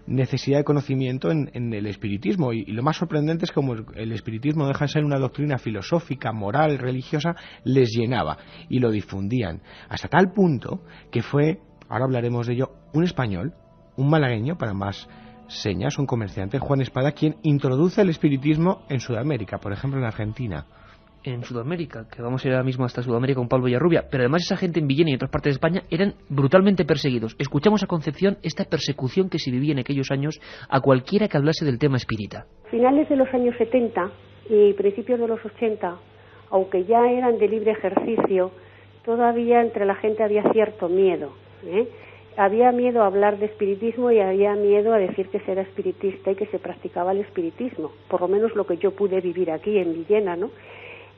necesidad de conocimiento en el espiritismo, y lo más sorprendente es como el espiritismo deja de ser una doctrina filosófica, moral, religiosa, les llenaba y lo difundían hasta tal punto que fue, ahora hablaremos de ello, un español, un malagueño para más señas, un comerciante, Juan Espada, quien introduce el espiritismo en Sudamérica, por ejemplo en Argentina. En Sudamérica, que vamos a ir ahora mismo hasta Sudamérica con Pablo Villarrubia, pero además esa gente en Villena y en otras partes de España eran brutalmente perseguidos. Escuchamos a Concepción esta persecución que se vivía en aquellos años a cualquiera que hablase del tema espírita. Finales de los años 70 y principios de los 80, aunque ya eran de libre ejercicio, todavía entre la gente había cierto miedo, Había miedo a hablar de espiritismo y había miedo a decir que se era espiritista y que se practicaba el espiritismo, por lo menos lo que yo pude vivir aquí en Villena, ¿no?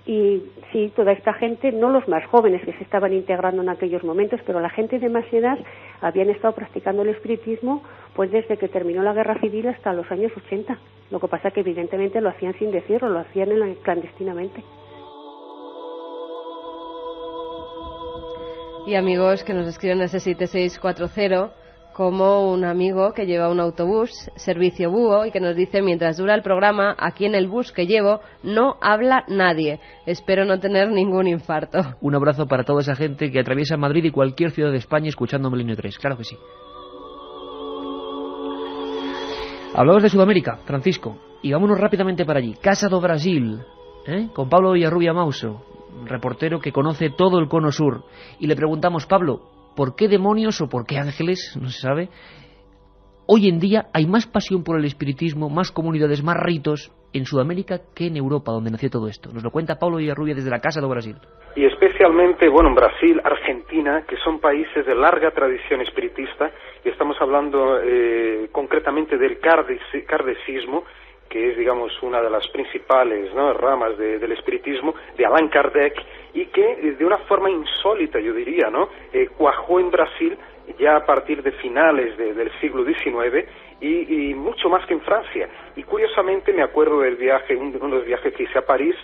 Y sí, toda esta gente, no los más jóvenes que se estaban integrando en aquellos momentos, pero la gente de más edad habían estado practicando el espiritismo pues desde que terminó la Guerra Civil hasta los años 80. Lo que pasa que evidentemente lo hacían sin decirlo, lo hacían clandestinamente. Y amigos que nos escriben ese 7640, como un amigo que lleva un autobús, servicio búho, y que nos dice: mientras dura el programa, aquí en el bus que llevo no habla nadie. Espero no tener ningún infarto. Un abrazo para toda esa gente que atraviesa Madrid y cualquier ciudad de España escuchando Milenio 3. Claro que sí. Hablamos de Sudamérica, Francisco, y vámonos rápidamente para allí. Casa do Brasil, con Pablo Villarrubia Mauso, reportero que conoce todo el cono sur. Y le preguntamos: Pablo, ¿por qué demonios o por qué ángeles, no se sabe, hoy en día hay más pasión por el espiritismo, más comunidades, más ritos en Sudamérica que en Europa, donde nació todo esto? Nos lo cuenta Pablo Villarrubia desde la Casa do Brasil. Y especialmente, en Brasil, Argentina, que son países de larga tradición espiritista, y estamos hablando concretamente del kardecismo, que es, digamos, una de las principales, ¿no?, ramas del espiritismo, de Allan Kardec, y que de una forma insólita, yo diría, ¿no?, cuajó en Brasil ya a partir de finales del siglo XIX y mucho más que en Francia. Y curiosamente me acuerdo del viaje, uno de los viajes que hice a París,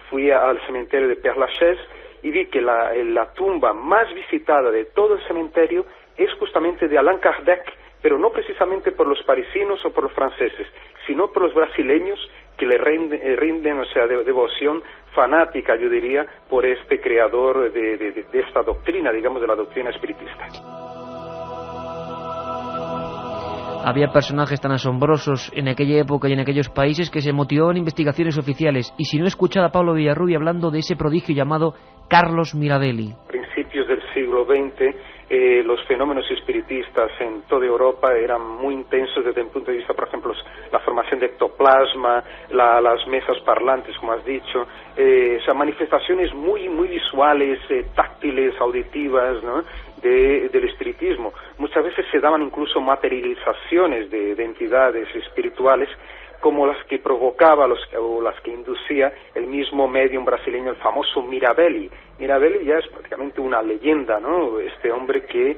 fui al cementerio de Père Lachaise y vi que la tumba más visitada de todo el cementerio es justamente de Allan Kardec, pero no precisamente por los parisinos o por los franceses, sino por los brasileños que le rinden, o sea, devoción fanática, yo diría, por este creador de esta doctrina, digamos, de la doctrina espiritista. Había personajes tan asombrosos en aquella época y en aquellos países que se motivaban investigaciones oficiales. Y si no, escuchad a Pablo Villarrubia hablando de ese prodigio llamado Carlos Mirabelli. Principios del siglo XX, los fenómenos espiritistas en toda Europa eran muy intensos desde el punto de vista, por ejemplo, la formación de ectoplasma, las mesas parlantes, como has dicho, o sea, manifestaciones muy visuales, táctiles, auditivas, ¿no?, del espiritismo. Muchas veces se daban incluso materializaciones de entidades espirituales, como las que provocaba o las que inducía el mismo medium brasileño, el famoso Mirabelli. Mirabelli ya es prácticamente una leyenda, ¿no?, este hombre que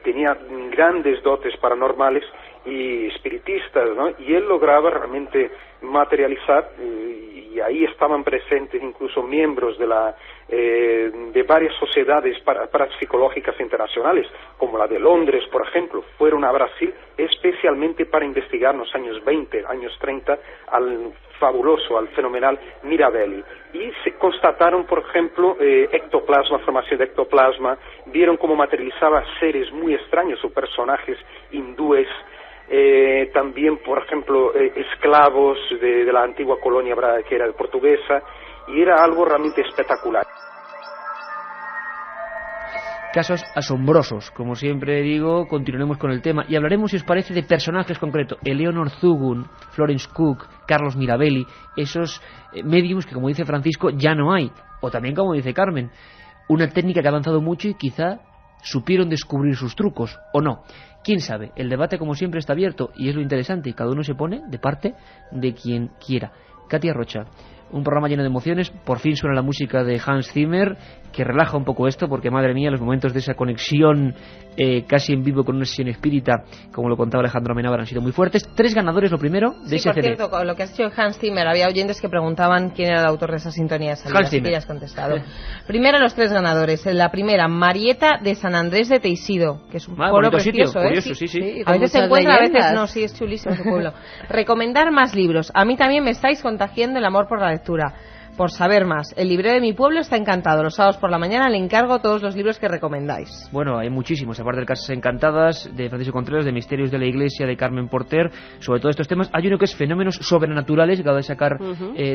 tenía grandes dotes paranormales y espiritistas, ¿no?, y él lograba realmente materializar, y ahí estaban presentes incluso miembros de varias sociedades parapsicológicas internacionales, como la de Londres, por ejemplo, fueron a Brasil especialmente para investigar en los años 20, años 30, al fabuloso, al fenomenal Mirabelli. Y se constataron, por ejemplo, ectoplasma, formación de ectoplasma, vieron cómo materializaba seres muy extraños o personajes hindúes, también, por ejemplo, esclavos de la antigua colonia que era portuguesa, y era algo realmente espectacular. Casos asombrosos, como siempre digo. Continuaremos con el tema y hablaremos, si os parece, de personajes concretos: Eleonor Zugun, Florence Cook, Carlos Mirabelli, esos mediums que, como dice Francisco, ya no hay, o también, como dice Carmen, una técnica que ha avanzado mucho y quizá supieron descubrir sus trucos, o no. ¿Quién sabe? El debate, como siempre, está abierto y es lo interesante, y cada uno se pone de parte de quien quiera. Katia Rocha, un programa lleno de emociones. Por fin suena la música de Hans Zimmer, que relaja un poco esto, porque madre mía, los momentos de esa conexión casi en vivo con una sesión espírita, como lo contaba Alejandro Amenábar, han sido muy fuertes. 3 ganadores, lo primero, de ese CD. Por cierto, lo que has dicho Hans Zimmer, había oyentes que preguntaban quién era el autor de esas sintonías. Hans Zimmer. Que ya has contestado. Primero, los 3 ganadores. La primera, Marieta de San Andrés de Teixido, que es un pueblo precioso, sitio, curioso, sí. A veces se encuentra, a veces no, sí, es chulísimo ese pueblo. Recomendar más libros. A mí también me estáis contagiando el amor por la lectura. Por saber más, el librero de mi pueblo está encantado. Los sábados por la mañana le encargo todos los libros que recomendáis. Bueno, hay muchísimos, aparte de Casas Encantadas, de Francisco Contreras, de Misterios de la Iglesia, de Carmen Porter, sobre todo estos temas. Hay uno que es Fenómenos Sobrenaturales, que acaba de sacar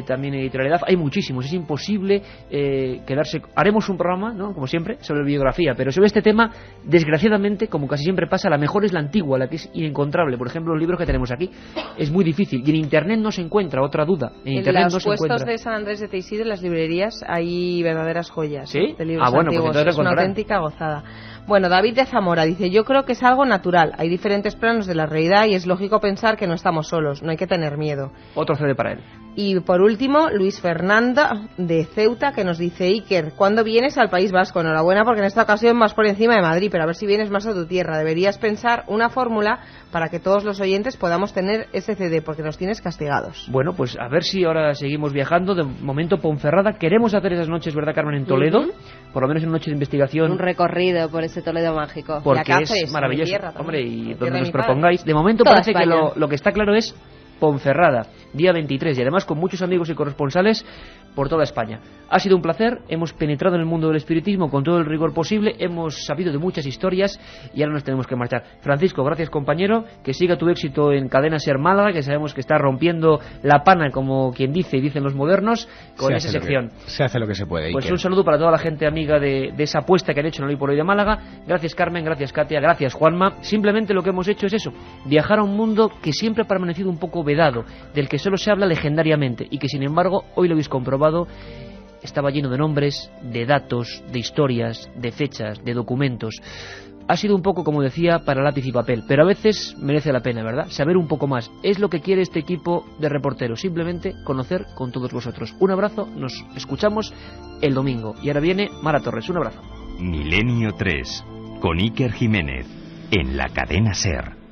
también editorialidad. Hay muchísimos, es imposible quedarse. Haremos un programa, ¿no?, como siempre, sobre biografía, pero sobre este tema, desgraciadamente, como casi siempre pasa, la mejor es la antigua, la que es inencontrable. Por ejemplo, los libros que tenemos aquí, es muy difícil, y en Internet no se encuentra, otra duda, en Internet no se encuentra. Los puestos de San Andrés de Teixido, en las librerías, hay verdaderas joyas, ¿sí?, de libros bueno, antiguos. pues es una auténtica gozada. Bueno, David de Zamora dice: yo creo que es algo natural, hay diferentes planos de la realidad y es lógico pensar que no estamos solos, no hay que tener miedo. Otro CD para él. Y por último, Luis Fernanda de Ceuta, que nos dice: Iker, ¿cuándo vienes al País Vasco? Enhorabuena, porque en esta ocasión vas por encima de Madrid, pero a ver si vienes más a tu tierra. Deberías pensar una fórmula para que todos los oyentes podamos tener ese CD, porque nos tienes castigados. Bueno, pues a ver si ahora seguimos viajando. De momento, Ponferrada. Queremos hacer esas noches, ¿verdad, Carmen?, en Toledo, por lo menos en una noche de investigación. Un recorrido por ese Toledo mágico. Porque es maravilloso, hombre, y donde nos propongáis. De momento parece que lo que está claro es Ponferrada, día 23, y además con muchos amigos y corresponsales por toda España. Ha sido un placer, hemos penetrado en el mundo del espiritismo con todo el rigor posible, hemos sabido de muchas historias y ahora nos tenemos que marchar. Francisco, gracias, compañero, que siga tu éxito en Cadena SER Málaga, que sabemos que está rompiendo la pana, como quien dice y dicen los modernos, con esa sección. Se hace lo que se puede. Pues un saludo para toda la gente amiga de esa apuesta que han hecho en Hoy por Hoy de Málaga. Gracias, Carmen, gracias, Katia, gracias, Juanma. Simplemente lo que hemos hecho es eso, viajar a un mundo que siempre ha permanecido un poco vedado, del que solo se habla legendariamente y que, sin embargo, hoy lo habéis comprobado, estaba lleno de nombres, de datos, de historias, de fechas, de documentos. ha sido un poco, como decía, para lápiz y papel, pero a veces merece la pena, ¿verdad? Saber un poco más. Es lo que quiere este equipo de reporteros, simplemente conocer con todos vosotros. Un abrazo, nos escuchamos el domingo. Y ahora viene Mara Torres, un abrazo. Milenio 3, con Iker Jiménez, en la cadena SER.